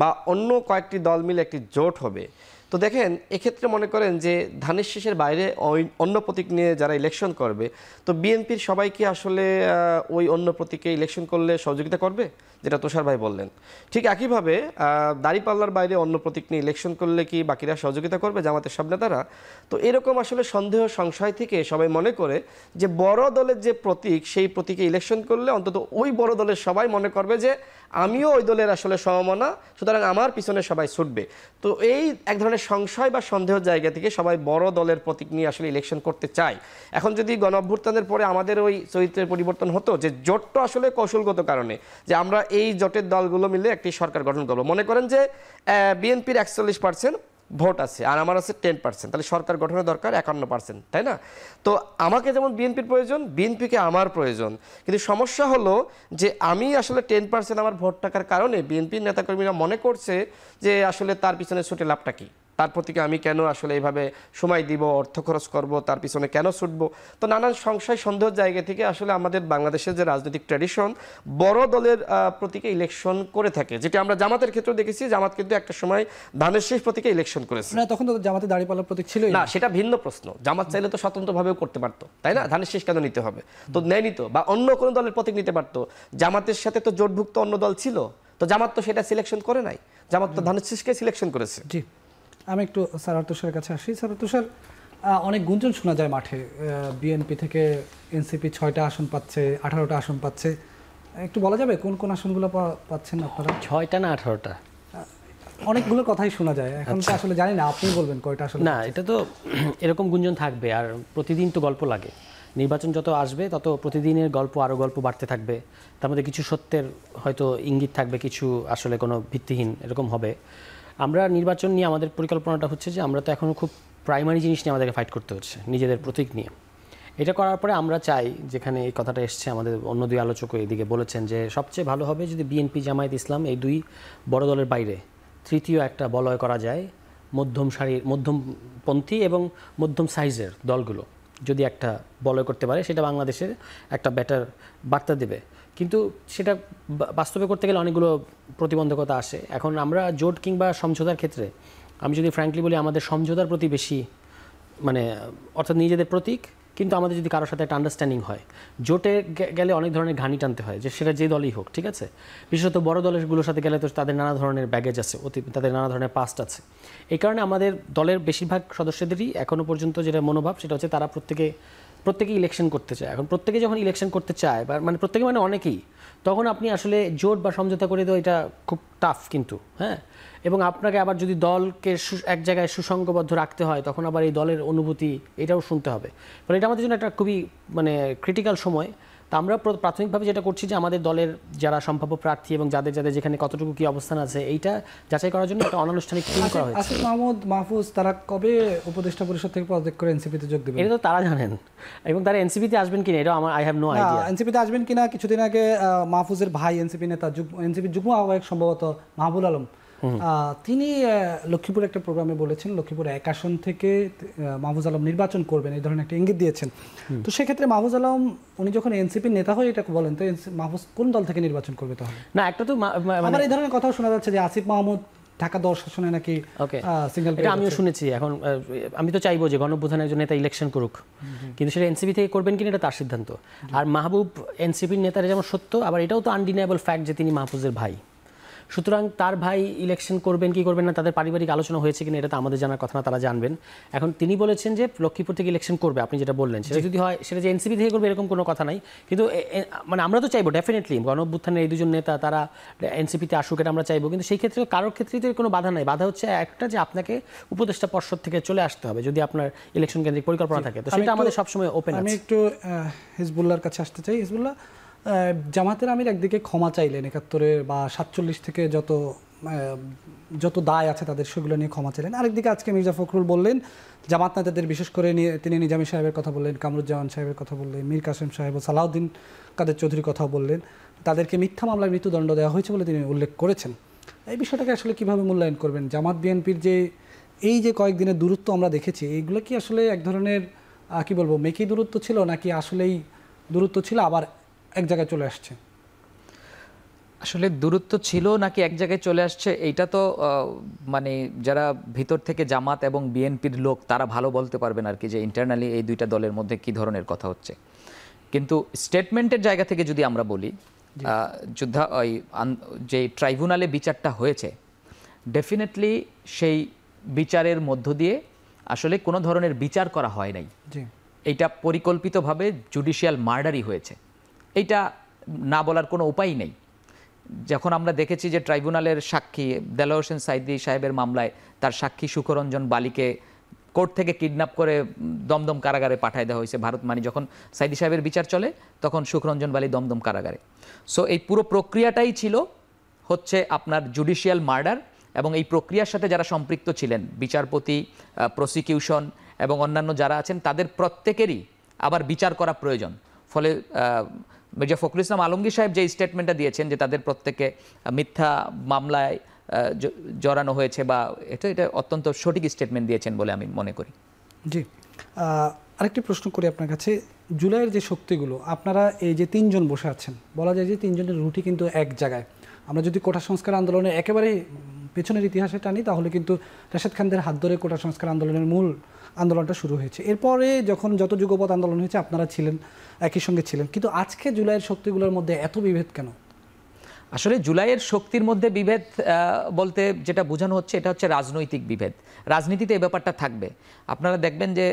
বা অন্য কয়েকটি দল মিলে একটি জোট হবে, তো দেখেন এক্ষেত্রে মনে করেন যে ধানের শীষের বাইরে অন্য প্রতীক নিয়ে যারা ইলেকশন করবে, তো বিএনপির সবাই কি আসলে ওই অন্য প্রতীকে ইলেকশন করলে সহযোগিতা করবে, যেটা তুষার ভাই বললেন। ঠিক একইভাবে দাঁড়িপাল্লার বাইরে অন্য প্রতীক নিয়ে ইলেকশন করলে কি বাকিরা সহযোগিতা করবে, জামাতের সব নেতারা? তো এরকম আসলে সন্দেহ সংশয় থেকে সবাই মনে করে যে বড় দলের যে প্রতীক, সেই প্রতীকে ইলেকশন করলে অন্তত ওই বড় দলের সবাই মনে করবে যে আমিও ওই দলের আসলে সমমনা, সুতরাং আমার পিছনে সবাই ছুটবে। তো এই এক ধরনের সংশয় বা সন্দেহের জায়গা থেকে সবাই বড় দলের প্রতীক নিয়ে আসলে ইলেকশন করতে চায়। এখন যদি গণ অভ্যুত্থানের পরে আমাদের ওই চরিত্রের পরিবর্তন হতো, যে জোটটা আসলে কৌশলগত কারণে, যে আমরা এই জোটের দলগুলো মিলে একটি সরকার গঠন করবো, মনে করেন যে বিএনপির 41% ভোট আছে আর আমার আছে 10%, তাহলে সরকার গঠনের দরকার 51%, তাই না? তো আমাকে যেমন বিএনপির প্রয়োজন, বিএনপিকে আমার প্রয়োজন, কিন্তু সমস্যা হলো যে আমি আসলে 10% আমার ভোট টাকার কারণে বিএনপির নেতাকর্মীরা মনে করছে যে আসলে তার পিছনে ছুটে লাভটা কি, তার প্রতিকে আমি কেন আসলে এইভাবে সময় দিব, অর্থ খরচ করব, তার পিছনে কেন ছুটবো। তো নানান সংশয় সন্দেহের জায়গা থেকে আসলে আমাদের বাংলাদেশের যে রাজনৈতিক ট্র্যাডিশন, বড় দলের প্রতীকে ইলেকশন করে থাকে, যেটা আমরা জামাতের ক্ষেত্রে দেখেছি। জামাত কিন্তু একটা সময় ধানের শীষ প্রতীকে ইলেকশন করেছে না, তখন তো জামাতে দাঁড়িপাল্লার প্রতীক ছিল না, সেটা ভিন্ন প্রশ্ন। জামাত চাইলে তো স্বতন্ত্রভাবেও করতে পারতো, তাই না? ধানের শীষ কেন নিতে হবে? তো নেয়নি তো, বা অন্য কোনো দলের প্রতীক নিতে পারতো। জামাতের সাথে তো জোটভুক্ত অন্য দল ছিল, তো জামাত তো সেটা সিলেকশন করে নাই, জামাত তো ধানের শীষকে সিলেকশন করেছে। জি, আমি একটু সারার তুষারের কাছে আসি। সারার তুষার, অনেক গুঞ্জন শোনা যায় মাঠে, বিএনপি থেকে এনসিপি 6টা আসন পাচ্ছে, 18টা আসন পাচ্ছে। একটু বলা যাবে কোন কোন আসনগুলো পাচ্ছেন আপনারা? 6টা না 18টা? অনেকগুলো কথাই শোনা যায়, এখন তো আসলে জানি না, আপনি বলবেন কয়টা আসন। না, এটা তো এরকম গুঞ্জন থাকবে, আর প্রতিদিন তো গল্প লাগে। নির্বাচন যত আসবে তত প্রতিদিনের গল্প আরও গল্প বাড়তে থাকবে। তার মধ্যে কিছু সত্যের হয়তো ইঙ্গিত থাকবে, কিছু আসলে কোনো ভিত্তিহীন এরকম হবে। আমরা নির্বাচন নিয়ে আমাদের পরিকল্পনাটা হচ্ছে যে আমরা তো এখনও খুব প্রাইমারি জিনিস নিয়ে আমাদেরকে ফাইট করতে হচ্ছে, নিজেদের প্রতীক নিয়ে। এটা করার পরে আমরা চাই, যেখানে এই কথাটা এসছে, আমাদের অন্য দুই আলোচকও এদিকে বলেছেন যে সবচেয়ে ভালো হবে যদি বিএনপি জামায়াত ইসলাম এই দুই বড় দলের বাইরে তৃতীয় একটা বলয় করা যায়, মধ্যম সারির, মধ্যমপন্থী এবং মধ্যম সাইজের দলগুলো যদি একটা বলয় করতে পারে, সেটা বাংলাদেশের একটা বেটার বার্তা দেবে। কিন্তু সেটা বাস্তবে করতে গেলে অনেকগুলো প্রতিবন্ধকতা আসে। এখন আমরা জোট কিংবা সমঝোতার ক্ষেত্রে, আমি যদি ফ্র্যাঙ্কলি বলি, আমাদের সমঝোতার প্রতি বেশি, মানে অর্থাৎ নিজেদের প্রতীক, কিন্তু আমাদের যদি কারোর সাথে একটা আন্ডারস্ট্যান্ডিং হয়। জোটে গেলে অনেক ধরনের ঘানি টানতে হয়, যে সেটা যে দলই হোক, ঠিক আছে? বিশেষত বড় দলগুলোর সাথে গেলে তো তাদের নানা ধরনের ব্যাগেজ আছে, তাদের নানা ধরনের পাস্ট আছে। এই কারণে আমাদের দলের বেশিরভাগ সদস্যদেরই এখনও পর্যন্ত যেটা মনোভাব, সেটা হচ্ছে তারা প্রত্যেকেই ইলেকশন করতে চায়। এখন প্রত্যেকে যখন ইলেকশন করতে চায়, বা মানে প্রত্যেকে মানে অনেকেই, তখন আপনি আসলে জোট বা সমঝোতা করে তো এটা খুব টাফ কিন্তু, হ্যাঁ। এবং আপনাকে আবার যদি দলকে এক জায়গায় সুসংঘবদ্ধ রাখতে হয়, তখন আবার এই দলের অনুভূতি এটাও শুনতে হবে। ফলে এটা আমাদের জন্য একটা খুবই মানে ক্রিটিক্যাল সময়। তা আমরা প্রাথমিকভাবে যেটা করছি যে আমাদের দলের যারা সম্ভাব্য প্রার্থী এবং যাদের যেখানে কতটুকু কি অবস্থান আছে, এইটা যাচাই করার জন্য একটা অনানুষ্ঠানিক টিম করা হয়েছে। আসিফ মাহমুদ মাহফুজ তারা কবে উপদেষ্টা পরিষদ থেকে পদত্যাগ করে এনসিপিতে যোগ দেবেন? এটা তো তারা জানেন, এবং তারা এনসিপিতে আসবেন কিনা এটা আমার আই হ্যাভ নো আইডিয়া। এনসিপিতে আসবেন কিনা, কিছুদিন আগে মাহফুজের ভাই এনসিপি নেতা, এনসিপির যুগ্ম আহ্বায়ক সম্ভবত মাহবুল আলম, তিনি লক্ষ্মীপুরে একটা প্রোগ্রামে বলেছেন লক্ষ্মীপুর 1 আসন থেকে মাহফুজ আলম নির্বাচন করবেন, এই ধরনের একটা ইঙ্গিত দিয়েছেন। তো সেক্ষেত্রে মাহফুজ আলম উনি যখন এনসিপির নেতা হয়ে এটা বলেন, তো মাহফুজ কোন দল থেকে নির্বাচন করবে তাহলে? না, একটা তো মানে এই ধরনের কথাও শোনা যাচ্ছে যে আসিফ মাহমুদ ঢাকা 10 আসনে নাকি সিঙ্গেল। এটা আমিও শুনেছি। এখন আমি তো চাইবো যে গণঅভ্যুত্থানের একজন নেতা ইলেকশন করুক, কিন্তু সেটা এনসিপি থেকে করবেন কিনা এটা তার সিদ্ধান্ত। আর মাহবুব এনসিপির নেতারা যেমন সত্য, আবার এটাও তো আনডিনায়েবল ফ্যাক্ট যে তিনি মাহফুজের ভাই। সুতরাং তার ভাই ইলেকশন করবেন কি করবেন না, তাদের পারিবারিক আলোচনা হয়েছে কিনা এটা তো আমাদের জানার কথা না, তারা জানবেন। এখন তিনি বলেছেন যে লক্ষ্মীপুর থেকে ইলেকশন করবে, আপনি যেটা বললেন সেটা যদি হয়, সেটা যে এনসিপি থেকে করবে এরকম কোনো কথা নাই। কিন্তু মানে আমরা তো চাইবো ডেফিনেটলি গণঅভ্যুত্থানের এই দুজন নেতা তারা এনসিপিতে আসুক, এটা আমরা চাইবো। কিন্তু সেই ক্ষেত্রে কারোর ক্ষেত্রেই তো কোনো বাধা নাই। বাধা হচ্ছে একটা, যে আপনাকে উপদেষ্টা পর্ষদ থেকে চলে আসতে হবে যদি আপনার ইলেকশন কেন্দ্রিক পরিকল্পনা থাকে। তো সেটা আমাদের সবসময় ওপেন আছে। আমি একটু হিজবুল্লাহর কাছে আসতে চাই। হিজবুল্লাহ, জামাতের আমির একদিকে ক্ষমা চাইলেন 71-এর বা 47 থেকে যত দায় আছে তাদের সেগুলো নিয়ে ক্ষমা চাইলেন। আরেকদিকে আজকে মির্জা ফখরুল বললেন, জামাত নেতাদের বিশেষ করে তিনি নিজামী সাহেবের কথা বললেন, কামরুজ্জামান সাহেবের কথা বললেন, মীর কাসেম সাহেব ও সালাউদ্দিন কাদের চৌধুরীর কথা বললেন। তাদেরকে মিথ্যা মামলায় মৃত্যুদণ্ড দেওয়া হয়েছে বলে তিনি উল্লেখ করেছেন। এই বিষয়টাকে আসলে কিভাবে মূল্যায়ন করবেন? জামাত বিএনপির যে এই যে কয়েকদিনের দূরত্ব আমরা দেখেছি, এইগুলো কি আসলে এক ধরনের কি বলবো মেকি দূরত্ব ছিল, নাকি আসলেই দূরত্ব ছিল আবার এক জায়গায় চলে আসছে? আসলে দূরত্ব ছিল নাকি এক জায়গায় চলে আসছে এইটা তো মানে যারা ভিতর থেকে জামাত এবং বিএনপির লোক তারা ভালো বলতে পারবেন আর কি, যে ইন্টারনালি এই দুইটা দলের মধ্যে কি ধরনের কথা হচ্ছে। কিন্তু স্টেটমেন্টের জায়গা থেকে যদি আমরা বলি, যে ট্রাইব্যুনালে বিচারটা হয়েছে, ডেফিনেটলি সেই বিচারের মধ্য দিয়ে আসলে কোনো ধরনের বিচার করা হয় নাই, এইটা পরিকল্পিতভাবে জুডিশিয়াল মার্ডারই হয়েছে। এইটা না বলার কোনো উপায় নেই। যখন আমরা দেখেছি যে ট্রাইব্যুনালের সাক্ষী দেলোয়ার হোসেন সাইদি সাহেবের মামলায় তার সাক্ষী সুখরঞ্জন বালিকে কোর্ট থেকে কিডন্যাপ করে দমদম কারাগারে পাঠায় দেওয়া হয়েছে ভারত, মানে যখন সাইদি সাহেবের বিচার চলে তখন সুখরঞ্জন বালি দমদম কারাগারে। সো এই পুরো প্রক্রিয়াটাই ছিল হচ্ছে আপনার জুডিশিয়াল মার্ডার, এবং এই প্রক্রিয়ার সাথে যারা সম্পৃক্ত ছিলেন, বিচারপতি, প্রসিকিউশন এবং অন্যান্য যারা আছেন, তাদের প্রত্যেকেরই আবার বিচার করা প্রয়োজন। ফলে মির্জা ফখরুল ইসলাম আলমগীর সাহেব যে স্টেটমেন্টটা দিয়েছেন যে তাদের প্রত্যেকে মিথ্যা মামলায় জড়ানো হয়েছে, বা এটা অত্যন্ত সঠিক স্টেটমেন্ট দিয়েছেন বলে আমি মনে করি। জি, আরেকটি প্রশ্ন করি আপনার কাছে। জুলাইয়ের যে শক্তিগুলো, আপনারা এই যে তিনজন বসে আছেন, বলা যায় যে তিনজনের রুটি কিন্তু এক জায়গায়। আমরা যদি কোটা সংস্কার আন্দোলনে একেবারে পেছনের ইতিহাসে টানি, তাহলে কিন্তু রাশেদ খানদের হাত ধরে কোটা সংস্কার আন্দোলনের মূল আন্দোলনটা শুরু হয়েছে। এরপরে যখন যত যুগপৎ আন্দোলন হয়েছে আপনারা ছিলেন, একই সঙ্গে ছিলেন, কিন্তু আজকে জুলাইয়ের শক্তিগুলোর মধ্যে এত বিভেদ কেন? আসলে জুলাইয়ের শক্তির মধ্যে বিভেদ বলতে যেটা বোঝানো হচ্ছে, এটা হচ্ছে রাজনৈতিক বিভেদ। রাজনীতিতে এই ব্যাপারটা থাকবে। আপনারা দেখবেন যে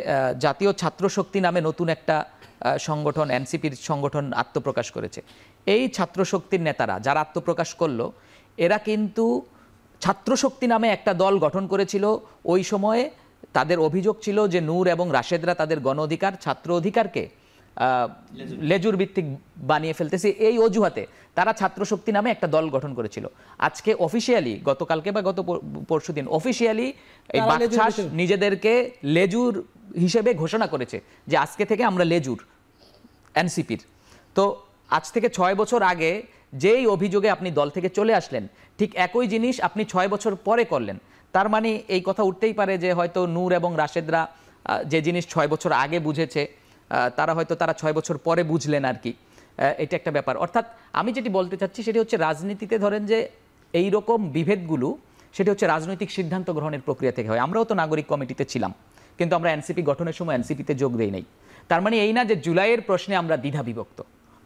জাতীয় ছাত্র শক্তি নামে নতুন একটা সংগঠন, এনসিপির সংগঠন আত্মপ্রকাশ করেছে। এই ছাত্র শক্তির নেতারা যারা আত্মপ্রকাশ করলো, এরা কিন্তু ছাত্র শক্তি নামে একটা দল গঠন করেছিল। ওই সময়ে তাদের অভিযোগ ছিল যে নূর এবং রাশেদরা তাদের গণ অধিকার, ছাত্র অধিকারকে লেজুর ভিত্তিক বানিয়ে ফেলতেছে। এই অজুহাতে তারা ছাত্র শক্তি নামে একটা দল গঠন করেছিল। আজকে অফিসিয়ালি, গতকালকে বা গত পরশুদিন অফিসিয়ালি এই বাকছাস নিজেদেরকে লেজুর হিসেবে ঘোষণা করেছে যে আজকে থেকে আমরা লেজুর এনসিপির। তো আজ থেকে 6 বছর আগে যেই অভিযোগে আপনি দল থেকে চলে আসলেন, ঠিক একই জিনিস আপনি 6 বছর পরে করলেন। তার মানে এই কথা উঠতেই পারে যে হয়তো নূর এবং রাশেদরা যে জিনিস 6 বছর আগে বুঝেছে, তারা 6 বছর পরে বুঝলেন আর কি। এটা একটা ব্যাপার। অর্থাৎ আমি যেটি বলতে চাচ্ছি সেটি হচ্ছে, রাজনীতিতে ধরেন যে এই রকম বিভেদগুলো, সেটি হচ্ছে রাজনৈতিক সিদ্ধান্ত গ্রহণের প্রক্রিয়া থেকে হয়। আমরাও তো নাগরিক কমিটিতে ছিলাম, কিন্তু আমরা এনসিপি গঠনের সময় এনসিপিতে যোগ দেই নাই। তার মানে এই না যে জুলাইয়ের প্রশ্নে আমরা দ্বিধা বিভক্ত।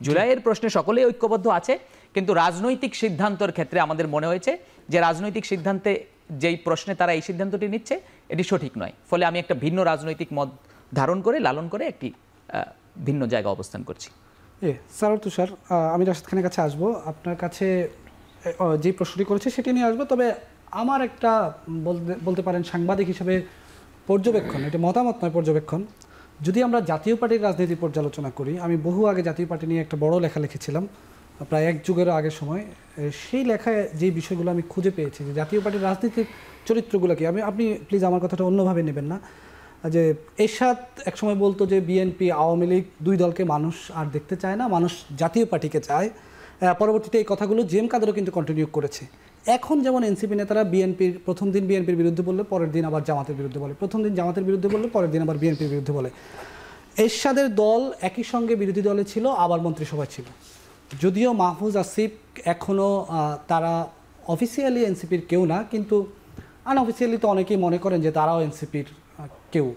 জুলাইয়ের প্রশ্নে সকলেই ঐক্যবদ্ধ আছে, কিন্তু রাজনৈতিক সিদ্ধান্তের ক্ষেত্রে আমাদের মনে হয়েছে যে রাজনৈতিক সিদ্ধান্তে যেই প্রশ্নে তারা এই সিদ্ধান্তটি নিচ্ছে এটি সঠিক নয়। ফলে আমি একটা ভিন্ন রাজনৈতিক মত ধারণ করে, লালন করে একটি ভিন্ন জায়গা অবস্থান করছি। স্যার তুষার, আমি রাশেদ খানের কাছে আসবো। আপনার কাছে যে প্রশ্নটি করেছে সেটি নিয়ে আসবো, তবে আমার একটা বলতে পারেন সাংবাদিক হিসেবে পর্যবেক্ষণ, এটা মতামত নয়, পর্যবেক্ষণ। যদি আমরা জাতীয় পার্টির রাজনীতি পর্যালোচনা করি, আমি বহু আগে জাতীয় পার্টি নিয়ে একটা বড় লেখা লিখেছিলাম, প্রায় 1 যুগেরও আগের সময়। সেই লেখায় যে বিষয়গুলো আমি খুঁজে পেয়েছি, যে জাতীয় পার্টির রাজনীতির চরিত্রগুলো কি, আপনি প্লিজ আমার কথাটা অন্যভাবে নেবেন না, যে এরশাদ একসময় বলতো যে বিএনপি, আওয়ামী লীগ 2 দলকে মানুষ আর দেখতে চায় না, মানুষ জাতীয় পার্টিকে চায়। পরবর্তীতে এই কথাগুলো জেম কাদেরও কিন্তু কন্টিনিউ করেছে। এখন যেমন এনসিপি নেতারা বিএনপির প্রথম দিন বিএনপির বিরুদ্ধে বললে পরের দিন আবার জামাতের বিরুদ্ধে বলে, প্রথম দিন জামাতের বিরুদ্ধে বললে পরের দিন আবার বিএনপির বিরুদ্ধে বলে। এরশাদের দল একই সঙ্গে বিরোধী দলে ছিল, আবার মন্ত্রিসভায় ছিল। যদিও মাহফুজ আসিফ এখনও তারা অফিসিয়ালি এনসিপির কেউ না, কিন্তু আনঅফিসিয়ালি তো অনেকেই মনে করেন যে তারাও এনসিপির কেউ।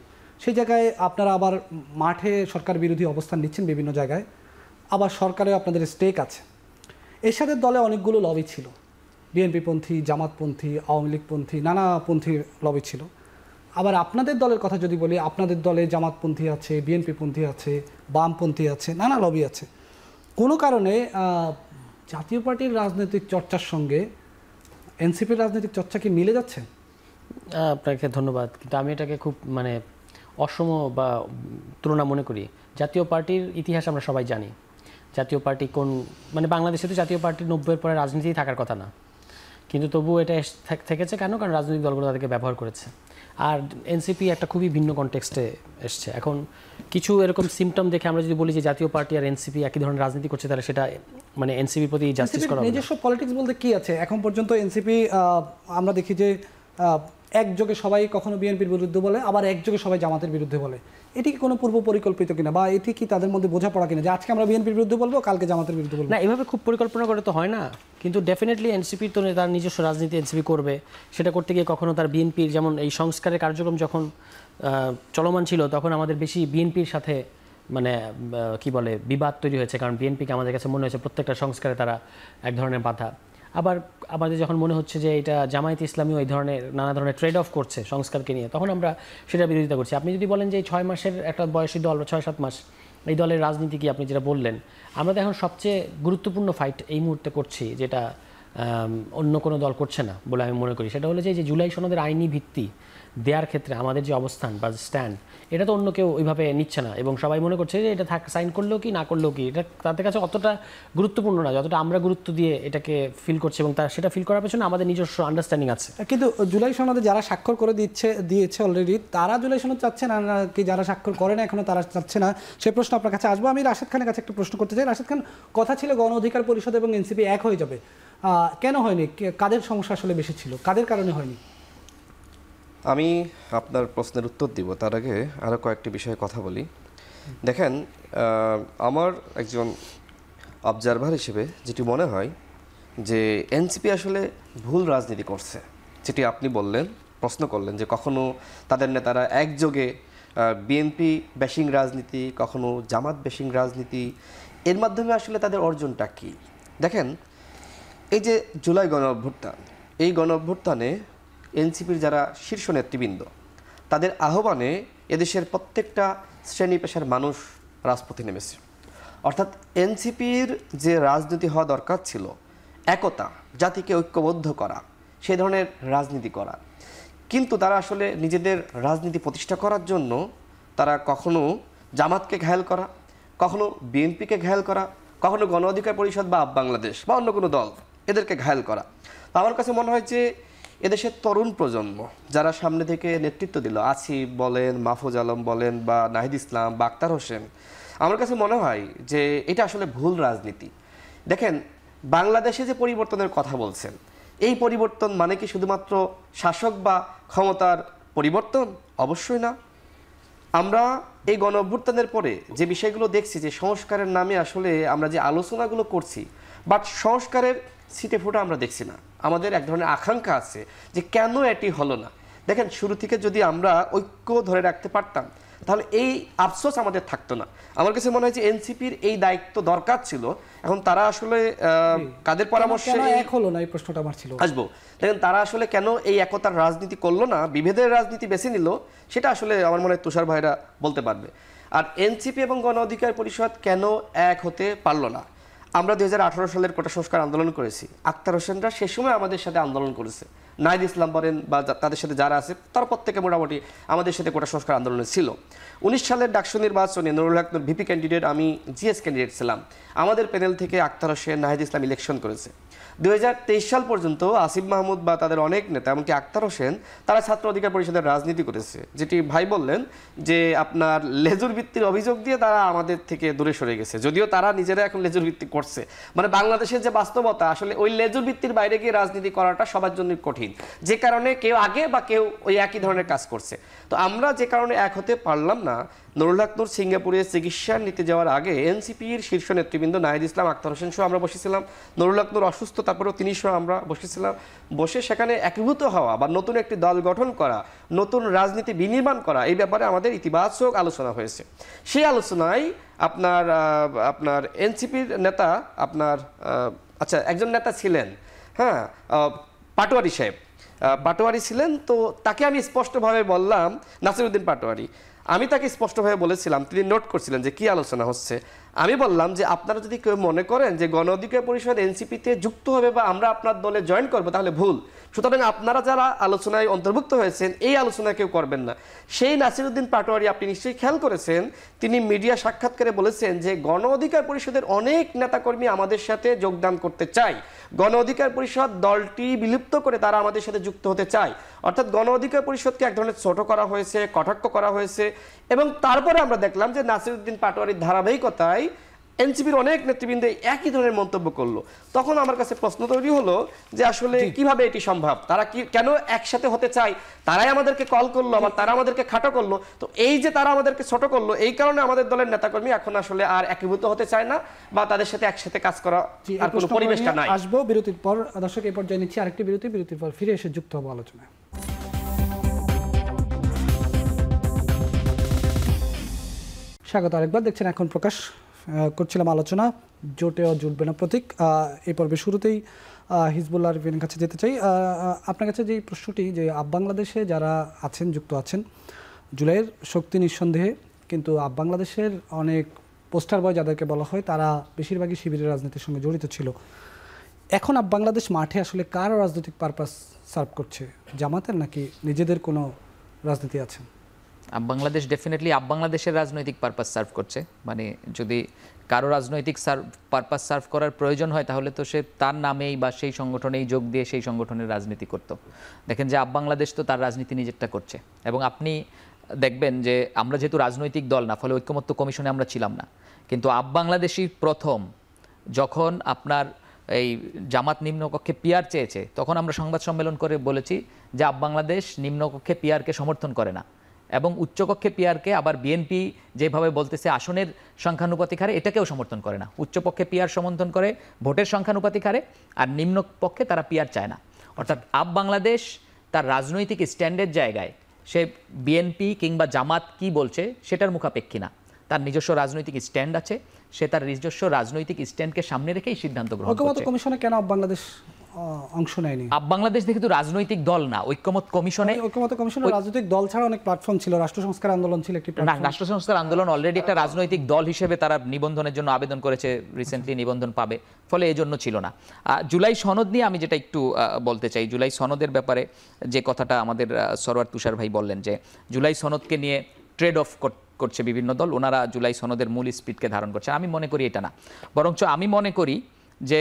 সেই জায়গায় আপনারা আবার মাঠে সরকার বিরোধী অবস্থান নিচ্ছেন বিভিন্ন জায়গায়, আবার সরকারেও আপনাদের স্টেক আছে। এরশাদের দলে অনেকগুলো লবি ছিল, বিএনপিপন্থী, জামাতপন্থী, আওয়ামী লীগপন্থী, নানাপন্থী লবি ছিল। আবার আপনাদের দলের কথা যদি বলি, আপনাদের দলে জামাতপন্থী আছে, বিএনপিপন্থী আছে, বামপন্থী আছে, নানা লবি আছে। কোনো কারণে জাতীয় পার্টির রাজনৈতিক চর্চার সঙ্গে এনসিপির রাজনৈতিক চর্চা কি মিলে যাচ্ছে? আপনাকে ধন্যবাদ, কিন্তু আমি এটাকে খুব অসম বা তুলনা মনে করি। জাতীয় পার্টির ইতিহাস আমরা সবাই জানি। জাতীয় পার্টি কোন বাংলাদেশে তো জাতীয় পার্টির 90-এর পরে রাজনীতি থাকার কথা না, কিন্তু তবুও এটা থেকেছে কেন? কারণ রাজনৈতিক দলগুলো তাদেরকে ব্যবহার করেছে। আর এনসিপি একটা খুবই ভিন্ন কনটেক্সটে এসছে। এখন কিছু এরকম সিমটম দেখে আমরা যদি বলি যে জাতীয় পার্টি আর এনসিপি একই ধরনের রাজনীতি করছে, তাহলে সেটা এনসিপির প্রতি জাস্টিস করা হবে। নিজস্ব পলিটিক্স বলতে কি আছে? এখন পর্যন্ত এনসিপি আমরা দেখি যে একযোগে সবাই কখনো বিএনপির বিরুদ্ধে বলে, আবার একযোগে সবাই জামাতের বিরুদ্ধে বলে। এটি কি কোনো পূর্ব পরিকল্পিত কিনা, বা এটি কি তাদের মধ্যে বোঝাপড়া কিনা যে আজকে আমরা বিএনপির বিরুদ্ধে বলবো, কালকে জামাতের বিরুদ্ধে বলবো? না, এভাবে খুব পরিকল্পনা করে তো হয় না, কিন্তু ডেফিনেটলি এনসিপি তো তার নিজস্ব রাজনীতি এনসিপি করবে। সেটা করতে গিয়ে কখনো তার বিএনপির, যেমন এই সংস্কারের কার্যক্রম যখন চলমান ছিল তখন আমাদের বেশি বিএনপির সাথে মানে কি বলে বিবাদ তৈরি হয়েছে, কারণ বিএনপিকে আমাদের কাছে মনে হয়েছে প্রত্যেকটা সংস্কারে তারা এক ধরনের বাধা। আবার আমাদের যখন মনে হচ্ছে যে এটা জামায়াত ইসলামীও এই ধরনের নানা ধরনের ট্রেড অফ করছে সংস্কারকে নিয়ে, তখন আমরা সেটা বিরোধিতা করছি। আপনি যদি বলেন যে এই 6 মাসের একটা বয়সী দল, 6-7 মাস এই দলের রাজনীতি কি, আপনি যেটা বললেন, আমরা তো এখন সবচেয়ে গুরুত্বপূর্ণ ফাইট এই মুহূর্তে করছি, যেটা অন্য কোনো দল করছে না বলে আমি মনে করি। সেটা হলো যে জুলাই সনদের আইনি ভিত্তি দেওয়ার ক্ষেত্রে আমাদের যে অবস্থান বা স্ট্যান্ড, এটা তো অন্য কেউ ওইভাবে নিচ্ছে না, এবং সবাই মনে করছে যে এটা সাইন করলেও কি না করলেও কি, এটা তাদের কাছে অতটা গুরুত্বপূর্ণ না যতটা আমরা গুরুত্ব দিয়ে এটাকে ফিল করছি, এবং সেটা ফিল করার পেছনে আমাদের নিজস্ব আন্ডারস্ট্যান্ডিং আছে। কিন্তু জুলাই সনদে যারা স্বাক্ষর করে দিয়েছে অলরেডি, তারা জুলাই সনদ চাচ্ছে না কি যারা স্বাক্ষর করে না এখনো তারা চাচ্ছে না? সে প্রশ্ন আপনার কাছে আসবো। আমি রাশেদ খানের কাছে একটা প্রশ্ন করতে চাই। রাশেদ খান, কথা ছিল গণ অধিকার পরিষদ এবং এনসিপি এক হয়ে যাবে, কেন হয়নি? কাদের সমস্যা আসলে বেশি ছিল, কাদের কারণে হয়নি? আমি আপনার প্রশ্নের উত্তর দিব, তার আগে আরও কয়েকটি বিষয়ে কথা বলি। দেখেন, আমার একজন অবজারভার হিসেবে যেটি মনে হয় যে এনসিপি আসলে ভুল রাজনীতি করছে, যেটি আপনি বললেন, প্রশ্ন করলেন যে কখনো তাদের নেতারা একযোগে বিএনপি ব্যাশিং রাজনীতি, কখনো জামাত ব্যাশিং রাজনীতি, এর মাধ্যমে আসলে তাদের অর্জনটা কী? দেখেন, এই যে জুলাই গণ অভ্যুত্থান, এই গণ অভ্যুত্থানে এনসিপির যারা শীর্ষ নেতৃবৃন্দ, তাদের আহ্বানে এদেশের প্রত্যেকটা শ্রেণী পেশার মানুষ রাজপথে নেমেছে। অর্থাৎ এনসিপির যে রাজনীতি হওয়া দরকার ছিল, একতা, জাতিকে ঐক্যবদ্ধ করা, সেই ধরনের রাজনীতি করা, কিন্তু তারা আসলে নিজেদের রাজনীতি প্রতিষ্ঠা করার জন্য তারা কখনো জামাতকে ঘায়েল করা, কখনো বিএনপিকে ঘায়েল করা, কখনো গণ অধিকার পরিষদ বা বাংলাদেশ বা অন্য কোনো দল, এদেরকে ঘায়েল করা। তো আমার কাছে মনে হয় যে এদেশের তরুণ প্রজন্ম যারা সামনে থেকে নেতৃত্ব দিল, আসিফ বলেন, মাহফুজ আলম বলেন, বা নাহিদ ইসলাম বা আক্তার হোসেন, আমার কাছে মনে হয় যে এটা আসলে ভুল রাজনীতি। দেখেন, বাংলাদেশে যে পরিবর্তনের কথা বলছেন, এই পরিবর্তন মানে কি শুধুমাত্র শাসক বা ক্ষমতার পরিবর্তন? অবশ্যই না। আমরা এই গণ অভ্যুত্থানের পরে যে বিষয়গুলো দেখছি, যে সংস্কারের নামে আসলে আমরা যে আলোচনাগুলো করছি, বাট সংস্কারের ছিটে ফোঁটা আমরা দেখছি না। আমাদের এক ধরনের আকাঙ্ক্ষা আছে যে কেন এটি হলো না। দেখেন, শুরু থেকে যদি আমরা ঐক্য ধরে রাখতে পারতাম, তাহলে এই আফসোস আমাদের থাকতো না। আমার কাছে মনে হয় যে এনসিপির এই দায়িত্ব দরকার ছিল। এখন তারা আসলে কাদের পরামর্শে এক হলো না, এই প্রশ্নটা আমার ছিল। আসবো। দেখেন, তারা আসলে কেন এই একতার রাজনীতি করলো না, বিভেদের রাজনীতি বেছে নিল, সেটা আসলে আমার মনে হয় তুষার ভাইরা বলতে পারবে। আর এনসিপি এবং গণ অধিকার পরিষদ কেন এক হতে পারলো না? আমরা 2018 সালের কোটা সংস্কার আন্দোলন করেছি, আক্তার হোসেনরা সে সময় আমাদের সাথে আন্দোলন করেছে, নাহিদ ইসলাম বলেন বা তাদের সাথে যারা আছে তার প্রত্যেকে মোটামুটি আমাদের সাথে কোটা সংস্কার আন্দোলনে ছিল। 19 সালের ডাকসু নির্বাচনে নুরুল হক নূর ভিপি ক্যান্ডিডেট, আমি জিএস ক্যান্ডিডেট ছিলাম। আমাদের প্যানেল থেকে আক্তার হোসেন, নাহিদ ইসলাম ইলেকশন করেছে। 2023 সাল পর্যন্ত আসিফ মাহমুদ বা তাদের অনেক নেতা, এমনকি আক্তার হোসেন, তারা ছাত্র অধিকার পরিষদের রাজনীতি করেছে। যেটি ভাই বললেন যে আপনার লেজুর ভিত্তির অভিযোগ দিয়ে তারা আমাদের থেকে দূরে সরে গেছে, যদিও তারা নিজেরা এখন লেজুর ভিত্তি করছে। মানে বাংলাদেশের যে বাস্তবতা, আসলে ওই লেজুর ভিত্তির বাইরে গিয়ে রাজনীতি করাটা সবার জন্য কঠিন, যে কারণে কেউ আগে বা কেউ ওই একই ধরনের কাজ করছে। তো আমরা যে কারণে এক হতে পারলাম না, নুরুল হক নূর সিঙ্গাপুরে চিকিৎসা নিতে যাওয়ার আগে এনসিপির শীর্ষ নেতৃবৃন্দ নাহিদ ইসলাম, আক্তার হোসেন সহ আমরা বসেছিলাম। নুরুল হক নূর অসুস্থ, তারপরেও তিনি সহ আমরা বসেছিলাম। বসে সেখানে একীভূত হওয়া বা নতুন একটি দল গঠন করা, নতুন রাজনীতি বিনির্মাণ করা, এই ব্যাপারে আমাদের ইতিবাচক আলোচনা হয়েছে। সেই আলোচনায় আপনার এনসিপির নেতা, আচ্ছা একজন নেতা ছিলেন, হ্যাঁ, পাটোয়ারি সাহেব, পাটোয়ারি ছিলেন। তো তাকে আমি স্পষ্টভাবে বললাম, নাসিরউদ্দিন পাটোয়ারি, আমি তাকে স্পষ্টভাবে বলেছিলাম, তিনি নোট করছিলেন যে কি আলোচনা হচ্ছে। আমি বললাম যে আপনারা যদি কেউ মনে করেন যে গণ অধিকার পরিষদ এনসিপিতে যুক্ত হবে বা আমরা আপনার দলে জয়েন করবো, তাহলে ভুল। সুতরাং আপনারা যারা আলোচনায় অন্তর্ভুক্ত হয়েছেন, এই আলোচনা কেউ করবেন না। সেই নাসিরউদ্দিন পাটোয়ারি, আপনি নিশ্চয়ই খেয়াল করেছেন, তিনি মিডিয়া সাক্ষাৎকারে বলেছেন যে গণ অধিকার পরিষদের অনেক নেতাকর্মী আমাদের সাথে যোগদান করতে চায়, গণ অধিকার পরিষদ দলটি বিলুপ্ত করে তারা আমাদের সাথে যুক্ত হতে চায়। অর্থাৎ গণ অধিকার পরিষদকে এক ধরনের ছোট করা হয়েছে, কটাক্ষ করা হয়েছে। এবং তারপরে আমরা দেখলাম যে নাসিরউদ্দিন পাটোয়ারির ধারাবাহিকতায় এনসিপির অনেক নেতৃবৃন্দ একই ধরনের মন্তব্য করলো। তখন আমার কাছে প্রশ্ন তৈরি হলো যে আসলে কিভাবে এটি সম্ভব, তারা কি কেন একসাথে হতে চায়, তারাই আমাদেরকে কল করলো, আবার তারা আমাদেরকে খাটো করলো। তো এই যে তারা আমাদেরকে ছোট করলো, এই কারণে আমাদের দলের নেতাকর্মী এখন আসলে আর একীভূত হতে চায় না, বা তাদের সাথে একসাথে কাজ করা আর কোনো পরিবেশটা নাই। আসবো বিরতির পর। দর্শক, এই পর্যায়ে নিচ্ছি আরেকটি বিরতির পর ফিরে এসে যুক্ত হবো আলোচনায়। স্বাগত আরেকবার। দেখছেন এখন প্রকাশ, করছিলাম আলোচনা জোটে জুটবে না প্রতীক। এই পর্বে শুরুতেই হিজবুল্লাহ আরিফিনের কাছে যেতে চাই। আপনার কাছে যে প্রশ্নটি, যে বাংলাদেশে যারা আছেন, যুক্ত আছেন জুলাইয়ের শক্তি নিঃসন্দেহে, কিন্তু বাংলাদেশের অনেক পোস্টার বয় যাদেরকে বলা হয় তারা বেশিরভাগই শিবিরের রাজনীতির সঙ্গে জড়িত ছিল। এখন বাংলাদেশ মাঠে আসলে কার রাজনৈতিক পারপাস সার্ভ করছে, জামাতের নাকি নিজেদের কোনো রাজনীতি আছে? বাংলাদেশ ডেফিনেটলি বাংলাদেশের রাজনৈতিক পারপাস সার্ভ করছে। মানে যদি কারো রাজনৈতিক পারপাস সার্ভ করার প্রয়োজন হয় তাহলে তো সে তার নামেই বা সেই সংগঠনেই যোগ দিয়ে সেই সংগঠনের রাজনীতি করত। দেখেন যে বাংলাদেশ তো তার রাজনীতি নিজেরটা করছে, এবং আপনি দেখবেন যে আমরা যেহেতু রাজনৈতিক দল না, ফলে ঐক্যমত্য কমিশনে আমরা ছিলাম না, কিন্তু বাংলাদেশই প্রথম যখন আপনার এই জামাত নিম্নকক্ষে পিআর চেয়েছে, তখন আমরা সংবাদ সম্মেলন করে বলেছি যে বাংলাদেশ নিম্নকক্ষে পিআরকে সমর্থন করে না, এবং উচ্চকক্ষে পিআরকে আবার বিএনপি যেভাবে বলতেছে আসনের সংখ্যানুপাতিক হারে, এটাকেও সমর্থন করে না। উচ্চপক্ষে পিআর সমর্থন করে ভোটের সংখ্যানুপাতিক হারে, আর নিম্ন পক্ষে তারা পিআর চায় না। অর্থাৎ বাংলাদেশ তার রাজনৈতিক স্ট্যান্ডের জায়গায় সে বিএনপি কিংবা জামাত কি বলছে সেটার মুখাপেক্ষী না, তার নিজস্ব রাজনৈতিক স্ট্যান্ড আছে, সে তার নিজস্ব রাজনৈতিক স্ট্যান্ডকে সামনে রেখেই সিদ্ধান্ত গ্রহণ করছে। ঐক্যমত্য কমিশনে কেন বাংলাদেশ অংশ নেয়নি? বাংলাদেশ যেহেতু রাজনৈতিক দল না, ঐক্যমত কমিশনে রাজনৈতিক দল ছাড়া অনেক প্ল্যাটফর্ম ছিল, রাষ্ট্র সংস্কার আন্দোলন ছিল একটি প্ল্যাটফর্ম। রাষ্ট্র সংস্কার আন্দোলন অলরেডি একটা রাজনৈতিক দল হিসেবে তারা নিবন্ধনের জন্য আবেদন করেছে, রিসেন্টলি নিবন্ধন পাবে, ফলে এই জন্য ছিল না। জুলাই সনদ নিয়ে আমি যেটা একটু বলতে চাই, জুলাই সনদের ব্যাপারে যে কথাটা আমাদের সরওয়ার তুষার ভাই বললেন যে জুলাই সনদকে নিয়ে ট্রেড অফ করছে বিভিন্ন দল, ওনারা জুলাই সনদের মূল স্পিরিটকে ধারণ করছে। আমি মনে করি এটা না, বরঞ্চ আমি মনে করি যে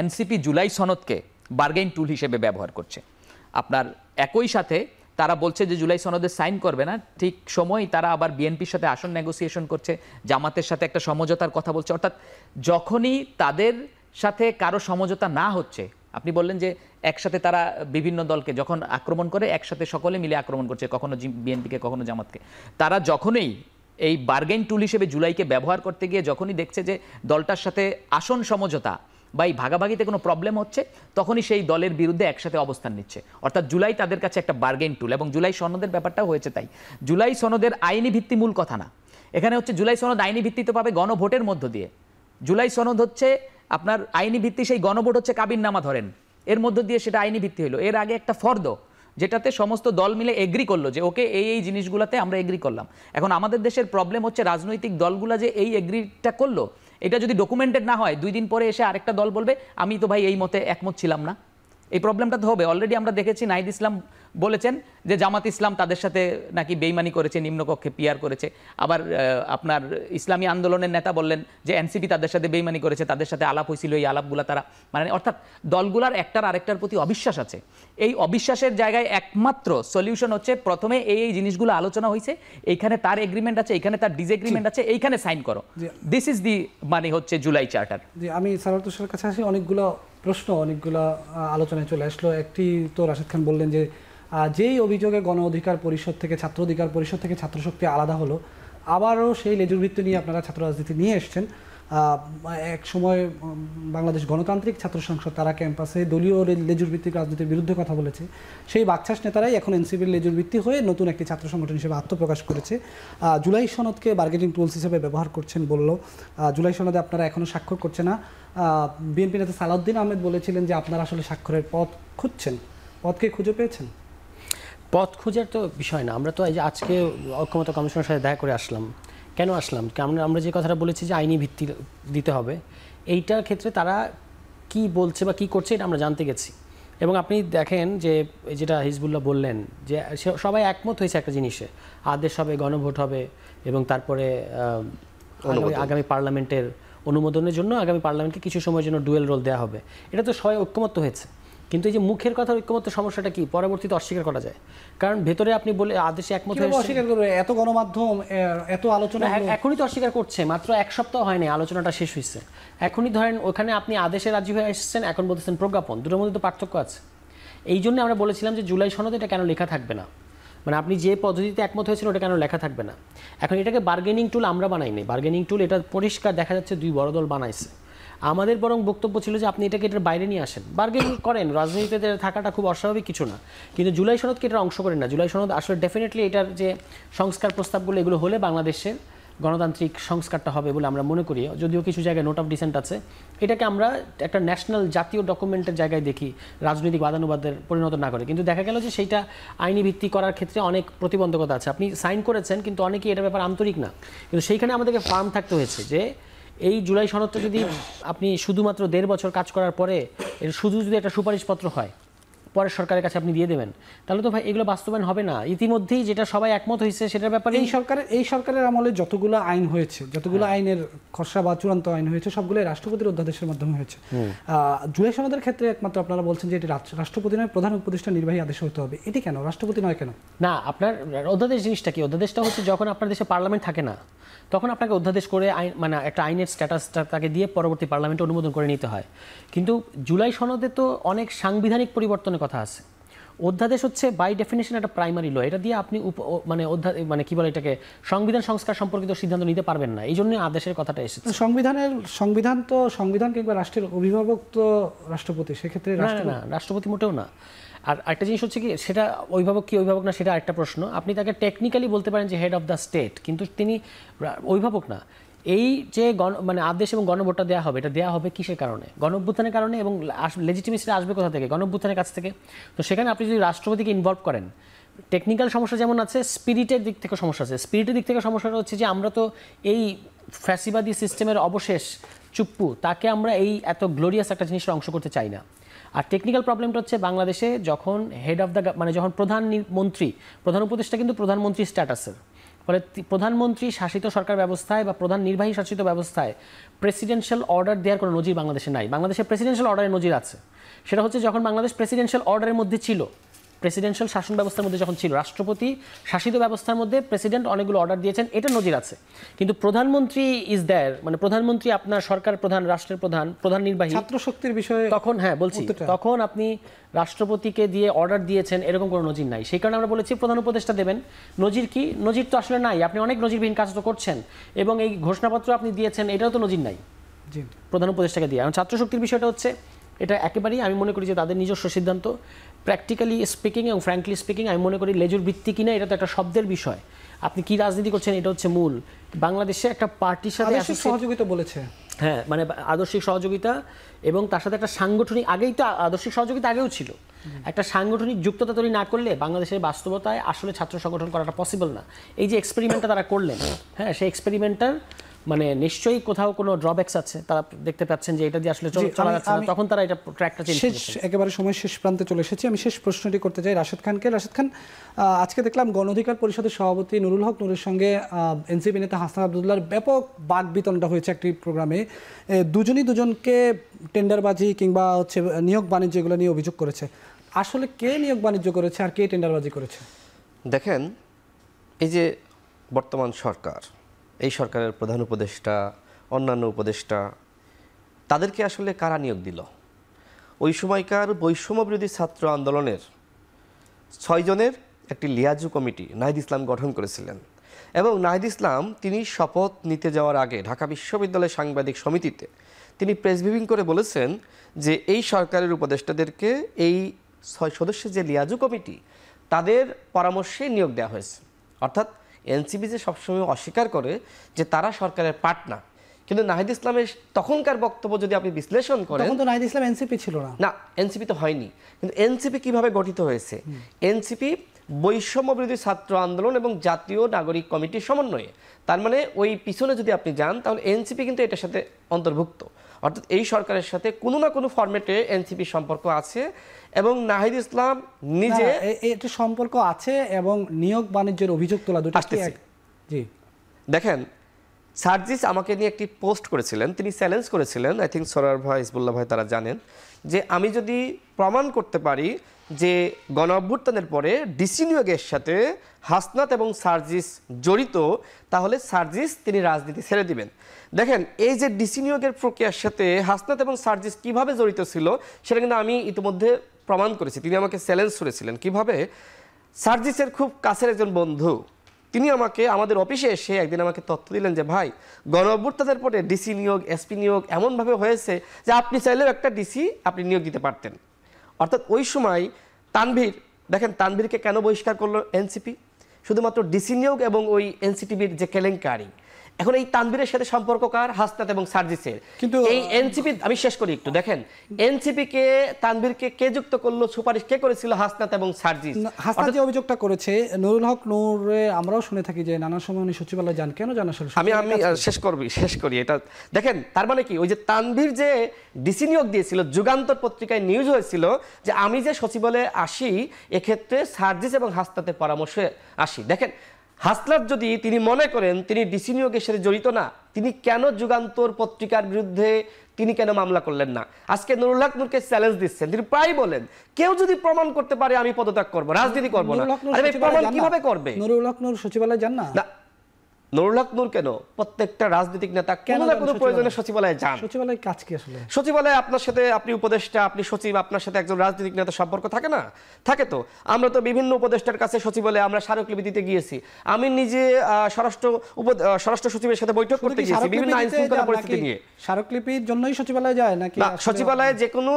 এনসিপি জুলাই সনদকে বার্গেইন টুল হিসেবে ব্যবহার করছে। আপনার একই সাথে তারা বলছে যে জুলাই সনদে সাইন করবে না, ঠিক সময় তারা আবার বিএনপির সাথে আসন নেগোসিয়েশন করছে, জামাতের সাথে একটা সমঝোতার কথা বলছে। অর্থাৎ যখনই তাদের সাথে কারো সমঝোতা না হচ্ছে, আপনি বললেন যে একসাথে তারা বিভিন্ন দলকে যখন আক্রমণ করে, একসাথে সকলে মিলে আক্রমণ করছে, কখনো বিএনপিকে কখনো জামাতকে, তারা যখনই এই বার্গেইন টুল হিসেবে জুলাইকে ব্যবহার করতে গিয়ে যখনই দেখছে যে দলটার সাথে আসন সমঝোতা বা এই ভাগাভাগিতে কোনো প্রবলেম হচ্ছে, তখনই সেই দলের বিরুদ্ধে একসাথে অবস্থান নিচ্ছে। অর্থাৎ জুলাই তাদের কাছে একটা বার্গেইন টুল, এবং জুলাই সনদের ব্যাপারটাও হয়েছে তাই। জুলাই সনদের আইনি ভিত্তি মূল কথা না, এখানে হচ্ছে জুলাই সনদ আইনি ভিত্তিতে পাবে গণভোটের মধ্য দিয়ে। জুলাই সনদ হচ্ছে আপনার আইনি ভিত্তি, সেই গণভোট হচ্ছে কাবিননামা ধরেন, এর মধ্য দিয়ে সেটা আইনি ভিত্তি হলো। এর আগে একটা ফর্দ যেটাতে সমস্ত দল মিলে এগ্রি করলো যে ওকে এই জিনিসগুলোতে আমরা এগ্রি করলাম। এখন আমাদের দেশের প্রবলেম হচ্ছে রাজনৈতিক দলগুলো যে এই এগ্রিটা করলো, এটা যদি ডকুমেন্টেড না হয়, 2 দিন পরে এসে আরেকটা দল বলবে আমি তো ভাই এই মতে একমত ছিলাম না। এই প্রবলেমটা তো হবে। অলরেডি আমরা দেখেছি নাহিদ ইসলাম বলেছেন যে জামাত ইসলাম তাদের সাথে নাকি বেইমানি করেছে, নিম্নকক্ষে পিআর করেছে। আবার আপনার ইসলামী আন্দোলনের নেতা বললেন যে এনসিপি তাদের সাথে বেইমানি করেছে, তাদের সাথে আলাপ হয়েছিল, এই আলাপগুলা তারা মানে, অর্থাৎ দলগুলার একটার আরেকটার প্রতি অবিশ্বাস আছে। এই অবিশ্বাসের জায়গায় একমাত্র সলিউশন হচ্ছে প্রথমে এই জিনিসগুলো আলোচনা হয়েছে, এইখানে তার এগ্রিমেন্ট আছে, এইখানে তার ডিসএগ্রিমেন্ট আছে, এইখানে সাইন করো। দিস ইজ দি মানে হচ্ছে জুলাই চার্টার। আমি সরওয়ার তুষারের কাছে আসি। অনেকগুলো প্রশ্ন, অনেকগুলো আলোচনায় চলে আসলো। একটি তো রাশেদ খান বললেন যে যেই অভিযোগে গণ অধিকার পরিষদ থেকে ছাত্র অধিকার পরিষদ থেকে ছাত্রশক্তি আলাদা হলো, আবারও সেই লেজুরবৃত্তি নিয়ে আপনারা ছাত্র রাজনীতি নিয়ে এসছেন। এক সময় বাংলাদেশ গণতান্ত্রিক ছাত্র সংসদ তারা ক্যাম্পাসে দলীয় লেজুরভিত্তিক রাজনীতির বিরুদ্ধে কথা বলেছে। সেই বাকছাস নেতারাই এখন এনসিপির লেজুরভিত্তি হয়ে নতুন একটি ছাত্র সংগঠন হিসেবে আত্মপ্রকাশ করেছে। জুলাই সনদকে বার্গেনিং টুলস হিসেবে ব্যবহার করছেন বলল। জুলাই সনদে আপনারা এখনও স্বাক্ষর করছে না। বিএনপি নেতা সালাউদ্দিন আহমেদ বলেছিলেন যে আপনারা আসলে স্বাক্ষরের পথ খুঁজছেন, পথকে খুঁজে পেয়েছেন? পথ খোঁজার তো বিষয় না, আমরা তো এই যে আজকে ঐক্যমত্য কমিশনের সাথে দেখা করে আসলাম। কেন আসলাম? আমরা যে কথাটা বলেছি যে আইনি ভিত্তি দিতে হবে, এইটার ক্ষেত্রে তারা কি বলছে বা কি করছে এটা আমরা জানতে গেছি। এবং আপনি দেখেন যে যেটা হিজবুল্লাহ বললেন যে সবাই একমত হয়েছে একটা জিনিসে, আদেশ হবে, গণভোট হবে, এবং তারপরে আগামী পার্লামেন্টের অনুমোদনের জন্য আগামী পার্লামেন্টকে কিছু সময়ের জন্য ডুয়েল রোল দেওয়া হবে। এটা তো সবাই ঐক্যমত্য হয়েছে। কিন্তু এই যে মুখের কথা ঐক্যমত্য সমস্যাটা কি পরবর্তীতে অস্বীকার করা যায়, কারণ ভেতরে আপনি বলে আদেশে একমত কিভাবে অস্বীকার করবে? এত গণমাধ্যম, এত আলোচনা হলো। এখনই তো অস্বীকার করছে, মাত্র 1 সপ্তাহ হয়নি আলোচনাটা শেষ হয়েছে। এখনই ধরেন ওখানে আপনি আদেশে রাজি হয়ে এসেছেন, এখন বলতেছেন প্রজ্ঞাপন, দুটোর মধ্যে তো পার্থক্য আছে। এই জন্য আমরা বলেছিলাম যে জুলাই সনদে এটা কেন লেখা থাকবে না, মানে আপনি যে পদ্ধতিতে একমত হয়েছিল ওটা কেন লেখা থাকবে না। এখন এটাকে বার্গেনিং টুল আমরা বানাইনি, বার্গেনিং টুল এটা পরিষ্কার দেখা যাচ্ছে 2 বড় দল বানাইছে। আমাদের বরং বক্তব্য ছিল যে আপনি এটাকে এটার বাইরে নিয়ে আসেন, বার্গেনিং করেন, রাজনীতিতে থাকাটা খুব অস্বাভাবিক কিছু না, কিন্তু জুলাই সনদকে এটার অংশ করেন না। জুলাই সনদ আসলে ডেফিনেটলি এটার যে সংস্কার প্রস্তাবগুলো এগুলো হলে বাংলাদেশের গণতান্ত্রিক সংস্কারটা হবে বলে আমরা মনে করি, যদিও কিছু জায়গায় নোট অফ ডিসেন্ট আছে। এটাকে আমরা একটা ন্যাশনাল জাতীয় ডকুমেন্টের জায়গায় দেখি, রাজনৈতিক বাদানুবাদের পরিণত না করে। কিন্তু দেখা গেল যে সেইটা আইনি ভিত্তি করার ক্ষেত্রে অনেক প্রতিবন্ধকতা আছে। আপনি সাইন করেছেন কিন্তু অনেকেই এটার ব্যাপারে আন্তরিক না, কিন্তু সেইখানে আমাদেরকে ফার্ম থাকতে হয়েছে যে এই জুলাই সনদটা যদি আপনি শুধুমাত্র 1.5 বছর কাজ করার পরে এর শুধু যদি একটা সুপারিশপত্র হয় পরে সরকারের কাছে আপনি দিয়ে দেবেন, তাহলে তো ভাই এগুলো বাস্তবায়ন হবে না। ইতিমধ্যেই যেটা সবাই একমত হয়েছে সেটার ব্যাপারে এই সরকারের আমলে যতগুলো আইন হয়েছে, যতগুলো আইনের খসড়া বা চূড়ান্ত আইন হয়েছে, সবগুলো রাষ্ট্রপতির অধ্যাদেশের মাধ্যমে হয়েছে। জুলাই সনদের ক্ষেত্রে একমাত্র আপনারা বলছেন যে এটি রাষ্ট্রপতি নয়, প্রধান উপদেষ্টা নির্বাহী আদেশ হতে হবে। এটি কেন রাষ্ট্রপতি নয় কেন? না, আপনার অধ্যাদেশ জিনিসটা কি? অধ্যাদেশটা হচ্ছে যখন আপনার দেশে পার্লামেন্ট থাকে না তখন আপনাকে অধ্যাদেশ করে আইন, মানে একটা আইনের স্ট্যাটাসটা তাকে দিয়ে পরবর্তী পার্লামেন্টে অনুমোদন করে নিতে হয়। কিন্তু জুলাই সনদে তো অনেক সাংবিধানিক পরিবর্তনের কথা আছে। অধ্যাদেশ হচ্ছে বাই ডেফিনেশন একটা প্রাইমারি ল, এটা দিয়ে আপনি মানে কি বলে এটাকে সংবিধান সংস্কার সম্পর্কিত সিদ্ধান্ত নিতে পারবেন না, এই জন্য আদেশের কথাটা এসেছে। সংবিধান কিংবা রাষ্ট্রের অভিভাবক তো রাষ্ট্রপতি, সেক্ষেত্রে না, রাষ্ট্রপতি মোটেও না। আর একটা জিনিস হচ্ছে কি, সেটা অভিভাবক কি অভিভাবক না সেটা আরেকটা প্রশ্ন। আপনি তাকে টেকনিক্যালি বলতে পারেন যে হেড অফ দ্য স্টেট, কিন্তু তিনি অভিভাবক না। এই যে মানে আদেশ এবং গণভোটটা দেওয়া হবে, এটা দেওয়া হবে কিসের কারণে? গণঅভ্যুত্থানের কারণে, এবং লেজিটিমেসিটা আসবে কোথা থেকে? গণঅভ্যুত্থানের কাছ থেকে। তো সেখানে আপনি যদি রাষ্ট্রপতিকে ইনভলভ করেন, টেকনিক্যাল সমস্যা যেমন আছে, স্পিরিটের দিক থেকে সমস্যা আছে। স্পিরিটের দিক থেকে সমস্যাটা হচ্ছে যে আমরা তো এই ফ্যাসিবাদী সিস্টেমের অবশেষ চুপ্পু, তাকে আমরা এই এত গ্লোরিয়াস একটা জিনিসের অংশ করতে চাই না। আর টেকনিক্যাল প্রবলেমটা হচ্ছে বাংলাদেশে যখন হেড অফ দ্য, মানে যখন প্রধান উপদেষ্টা কিন্তু প্রধানমন্ত্রী স্ট্যাটাসের, ফলে প্রধানমন্ত্রী শাসিত সরকার ব্যবস্থায় বা প্রধান নির্বাহী শাসিত ব্যবস্থায় প্রেসিডেন্সিয়াল অর্ডার দেওয়ার কোনো নজির বাংলাদেশে নাই। বাংলাদেশে প্রেসিডেন্সিয়াল অর্ডারের নজির আছে, সেটা হচ্ছে যখন বাংলাদেশ প্রেসিডেন্সিয়াল অর্ডারের মধ্যে ছিল, প্রেসিডেন্সিয়াল শাসন ব্যবস্থার মধ্যে যখন ছিল, রাষ্ট্রপতি শাসিত ব্যবস্থার মধ্যে প্রেসিডেন্ট অনেকগুলো অর্ডার দিয়েছেন, এটা নজির আছে। কিন্তু প্রধানমন্ত্রী ইজ দেয়ার, মানে প্রধানমন্ত্রী আপনার সরকার প্রধান, রাষ্ট্রের প্রধান নির্বাহী, ছাত্র শক্তির বিষয়ে তখন বলছি, তখন আপনি রাষ্ট্রপতিকে দিয়ে অর্ডার দিয়েছেন, এরকম কোনো নজির নাই। সেই কারণে আমরা বলেছি প্রধান উপদেষ্টা দেবেন। নজির কি? নজির তো আসলে নাই। আপনি অনেক নজিরবিহীন কাজ তো করছেন, এবং এই ঘোষণাপত্র আপনি দিয়েছেন, এটাও তো নজির নাই প্রধান উপদেষ্টাকে দিয়ে। এখন ছাত্র শক্তির বিষয়টা হচ্ছে, এটা একেবারেই আমি মনে করি যে তাদের নিজস্ব সিদ্ধান্ত। প্র্যাকটিক্যালি স্পিকিং এবং ফ্র্যাঙ্কলি স্পিকিং আমি মনে করি লেজুর ভিত্তি কিনা এটা তো একটা শব্দের বিষয়। আপনি কি রাজনীতি করছেন এটা হচ্ছে মূল। বাংলাদেশে একটা পার্টির সাথে সহযোগিতা বলেছে, হ্যাঁ, মানে আদর্শিক সহযোগিতা, এবং তার সাথে একটা সাংগঠনিক, আগেই তো আদর্শিক সহযোগিতা আগেও ছিল, একটা সাংগঠনিক যুক্ততা তৈরি না করলে বাংলাদেশের বাস্তবতায় আসলে ছাত্র সংগঠন করাটা পসিবল না। এই যে এক্সপেরিমেন্টটা তারা করলেন, হ্যাঁ, সেই এক্সপেরিমেন্টটার মানে নিশ্চয়ই কোথাও কোনো ড্রব্যাকস আছে, তারা দেখতে পাচ্ছেন যে এটা দিয়ে আসলে চলা যাচ্ছে না, তখন তারা এটা ট্র্যাকটা চেঞ্জ করেছে। একেবারে সময় শেষ প্রান্তে চলে এসেছি। আমি শেষ প্রশ্নটি করতে চাই রাশেদ খানকে। রাশেদ খান, আজকে দেখলাম গণ অধিকার পরিষদের সভাপতি নুরুল হক নুরের সঙ্গে এনসিপি নেতা হাসান আব্দুল্লাহর ব্যাপক বাক বিতণ্ডা হয়েছে একটি প্রোগ্রামে। দুজনকে টেন্ডারবাজি কিংবা নিয়োগ বাণিজ্য এগুলো নিয়ে অভিযোগ করেছে। আসলে কে নিয়োগ বাণিজ্য করেছে আর কে টেন্ডারবাজি করেছে? দেখেন, এই যে বর্তমান সরকার, এই সরকারের প্রধান উপদেষ্টা, অন্যান্য উপদেষ্টা, তাদেরকে আসলে কারা নিয়োগ দিল? ওই সময়কার বৈষম্য বিরোধী ছাত্র আন্দোলনের 6 জনের একটি লিয়াজু কমিটি নাহিদ ইসলাম গঠন করেছিলেন, এবং নাহিদ ইসলাম তিনি শপথ নিতে যাওয়ার আগে ঢাকা বিশ্ববিদ্যালয়ের সাংবাদিক সমিতিতে তিনি প্রেস ব্রিফিং করে বলেছেন যে এই সরকারের উপদেষ্টাদেরকে এই 6 সদস্যের যে লিয়াজু কমিটি, তাদের পরামর্শে নিয়োগ দেওয়া হয়েছে। অর্থাৎ এনসিপি যে সবসময় অস্বীকার করে যে তারা সরকারের পার্ট না, কিন্তু নাহিদ ইসলামের তখনকার বক্তব্য যদি আপনি বিশ্লেষণ করেন, তখন তো নাহিদ ইসলাম এনসিপি ছিল না। না, এনসিপি তো হয়নি। কিন্তু এনসিপি কিভাবে গঠিত হয়েছে? এনসিপি বৈষম্য বিরোধী ছাত্র আন্দোলন এবং জাতীয় নাগরিক কমিটির সমন্বয়ে। তার মানে ওই পিছনে যদি আপনি যান, তাহলে এনসিপি কিন্তু এটার সাথে অন্তর্ভুক্ত। অর্থাৎ এই সরকারের সাথে কোনো না কোনো ফরম্যাটে এনসিপির সম্পর্ক আছে, এবং নাহিদ ইসলাম নিজে এটা সম্পর্ক আছে, এবং নিয়োগ বাণিজ্যের অভিযোগ তোলা দুটো। জি দেখেন, সার্জিস আমাকে নিয়ে একটি পোস্ট করেছিলেন, তিনি চ্যালেঞ্জ করেছিলেন, আই থিঙ্ক সরার ভাই, হিজবুল্লাহ ভাই তারা জানেন, যে আমি যদি প্রমাণ করতে পারি যে গণ অভ্যুত্থানের পরে ডিসি নিয়োগের সাথে হাসনাত এবং সার্জিস জড়িত, তাহলে সার্জিস তিনি রাজনীতি ছেড়ে দিবেন। দেখেন, এই যে ডিসি নিয়োগের প্রক্রিয়ার সাথে হাসনাত এবং সার্জিস কিভাবে জড়িত ছিল সেটা কিন্তু আমি ইতিমধ্যে প্রমাণ করেছি। তিনি আমাকে চ্যালেঞ্জ করেছিলেন কিভাবে। সার্জিসের খুব কাছের একজন বন্ধু, তিনি আমাকে আমাদের অফিসে এসে একদিন আমাকে তথ্য দিলেন যে ভাই, গণ অভ্যুত্থানের পরে ডিসি নিয়োগ, এসপি নিয়োগ এমনভাবে হয়েছে যে আপনি চাইলেও একটা ডিসি আপনি নিয়োগ দিতে পারতেন। অর্থাৎ ওই সময় তানভীর, দেখেন তানভীরকে কেন বহিষ্কার করলো এনসিপি? শুধুমাত্র ডিসি নিয়োগ এবং ওই এনসিটিভির যে কেলেঙ্কারি। এখন এই তানভীরের সাথে সম্পর্ক কার? হাসনাত এবং সার্জিসের। কিন্তু এই এনসিপি, আমি শেষ করি একটু, দেখেন এনসিপি কে তানভীরকে কে যুক্ত করলো, সুপারিশ কে করেছিল? হাসনাত এবং সার্জিস। হাসনাত যে অভিযোগটা করেছে নুরুল হক নূরে, আমরাও শুনে থাকি যে নানা সময় উনি সচিবালয় যান, কেন জানা? আমি শেষ করি এটা। দেখেন তার মানে কি, ওই যে তানভীর যে ডিসি নিয়োগ দিয়েছিল, যুগান্তর পত্রিকায় নিউজ হয়েছিল যে আমি যে সচিবালয়ে আসি এক্ষেত্রে সার্জিস এবং হাসনাতের পরামর্শে আসি। দেখেন, হাসনাত যদি তিনি মনে করেন তিনি ডিসি নিয়োগের সাথে জড়িত না, তিনি কেন যুগান্তর পত্রিকার বিরুদ্ধে তিনি কেন মামলা করলেন না? আজকে নুরুল হক নূরকে চ্যালেঞ্জ দিচ্ছেন, তিনি প্রায় বলেন কেউ যদি প্রমাণ করতে পারে আমি পদত্যাগ করব, রাজনীতি করব না। আরে প্রমাণ কিভাবে করবে? নুরুল হক নূর সচিবালয়ে যান না? নুরুল হক নূর কেন? প্রত্যেকটা রাজনৈতিক নেতা কোনো না কোনো প্রয়োজনে সচিবালয়ে যান। সচিবালয়ের কাজ কি আসলে? সচিবালয়ে আপনার সাথে, আপনি উপদেষ্টা, আপনি সচিব, আপনার সাথে একজন রাজনৈতিক নেতা সম্পর্ক থাকে না? থাকে তো। আমরা তো বিভিন্ন উপদেষ্টার কাছে সচিবালয়ে আমরা স্মারকলিপি দিতে গিয়েছি। আমি নিজে স্বরাষ্ট্র সচিবের সাথে বৈঠক করতে গিয়েছি বিভিন্ন আইন শৃঙ্খলা পরিস্থিতি নিয়ে। স্মারকলিপির জন্যই সচিবালয়ে যায় নাকি? সচিবালয়ে যে কোনো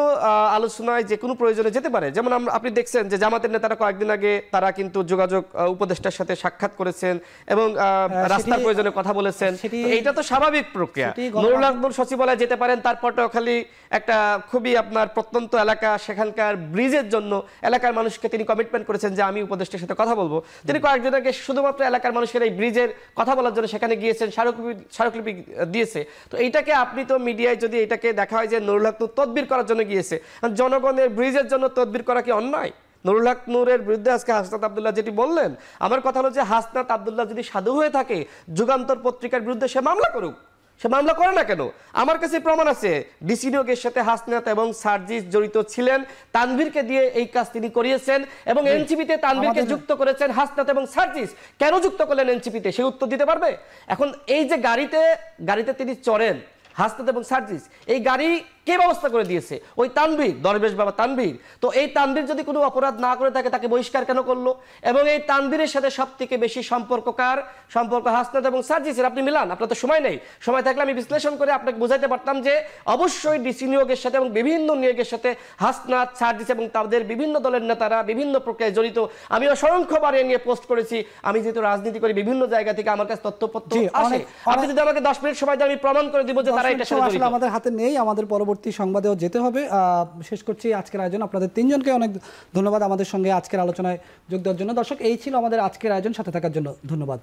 আলোচনায় যে কোনো প্রয়োজনে যেতে পারে। যেমন আপনি দেখছেন যে জামাতের নেতারা কয়েকদিন আগে তারা কিন্তু যোগাযোগ উপদেষ্টার সাথে সাক্ষাৎ করেছেন এবং রাস্তার প্রয়োজনে কথা বলেছেন। এইটা তো স্বাভাবিক প্রক্রিয়া। নুরুল হক নূর সচিবালয়ে যেতে পারেন, তারপর খালি একটা খুবই আপনার প্রত্যন্ত এলাকা, সেখানকার ব্রিজের জন্য এলাকার মানুষকে তিনি কমিটমেন্ট করেছেন যে আমি উপদেষ্টার সাথে কথা বলবো। তিনি কয়েকদিন আগে শুধুমাত্র এলাকার মানুষের এই ব্রিজের কথা বলার জন্য সেখানে গিয়েছেন, স্মারকলিপি দিয়েছে। তো এইটাকে আপনি তো মিডিয়ায় যদি এটাকে দেখা হয় যে নুরুল হক নূর তদবির করার জন্য গিয়েছে, জনগণের ব্রিজের জন্য তদবির করা কি অন্যায়? নুরুল হক নূরের বিরুদ্ধে আজকে হাসনাত আব্দুল্লাহ যেটি বললেন, আমার কথা হলো যে হাসনাত আব্দুল্লাহ যদি সাধু হয়ে থাকে, যুগান্তর পত্রিকার বিরুদ্ধে সে মামলা করুক। সে মামলা করে না কেন? আমার কাছে প্রমাণ আছে ডিসি নিয়োগের সাথে হাসনাত এবং সার্জিস জড়িত ছিলেন, তানভীরকে দিয়ে এই কাজ তিনি করিয়েছেন এবং এনসিপিতে তানভীরকে যুক্ত করেছেন হাসনাত এবং সার্জিস। কেন যুক্ত করলেন এনসিপিতে? সে উত্তর দিতে পারবে? এখন এই যে গাড়িতে তিনি চড়েন হাসনাত এবং সার্জিস, এই গাড়ি কে ব্যবস্থা করে দিয়েছে? ওই তানভীর, দরবেশ বাবা তানভীর। তো এই তানভীর যদি কোনো অপরাধ না করে থাকে, তাকে বহিষ্কার কেন করলো? এবং এই তানভীরের সাথে সবথেকে বেশি সম্পর্ক কার? সম্পর্ক হাসনাত এবং সার্জিসের। আপনি মিলান, আপনার তো সময় নেই। সময় থাকলে আমি বিশ্লেষণ করে আপনাকে বোঝাইতে পারতাম যে অবশ্যই ডিসি নিয়োগের সাথে এবং বিভিন্ন নিয়োগের সাথে হাসনাত, সার্জিস এবং তাদের বিভিন্ন দলের নেতারা বিভিন্ন প্রক্রিয়ায় জড়িত। আমি অসংখ্যবার নিয়ে পোস্ট করেছি। আমি যেহেতু রাজনীতি করি, বিভিন্ন জায়গা থেকে আমার কাছে তথ্যপত্র আসে। আপনি যদি আমাকে 10 মিনিট সময় দেন, আমি প্রমাণ করে দিব যে তারা এটা সাথে জড়িত। আমাদের হাতে নেই, আমাদের পরবর্তী সংবাদেও যেতে হবে। শেষ করছি আজকের আয়োজন। আপনাদের তিনজনকে অনেক ধন্যবাদ আমাদের সঙ্গে আজকের আলোচনায় যোগ দেওয়ার জন্য। দর্শক, এই ছিল আমাদের আজকের আয়োজন। সাথে থাকার জন্য ধন্যবাদ।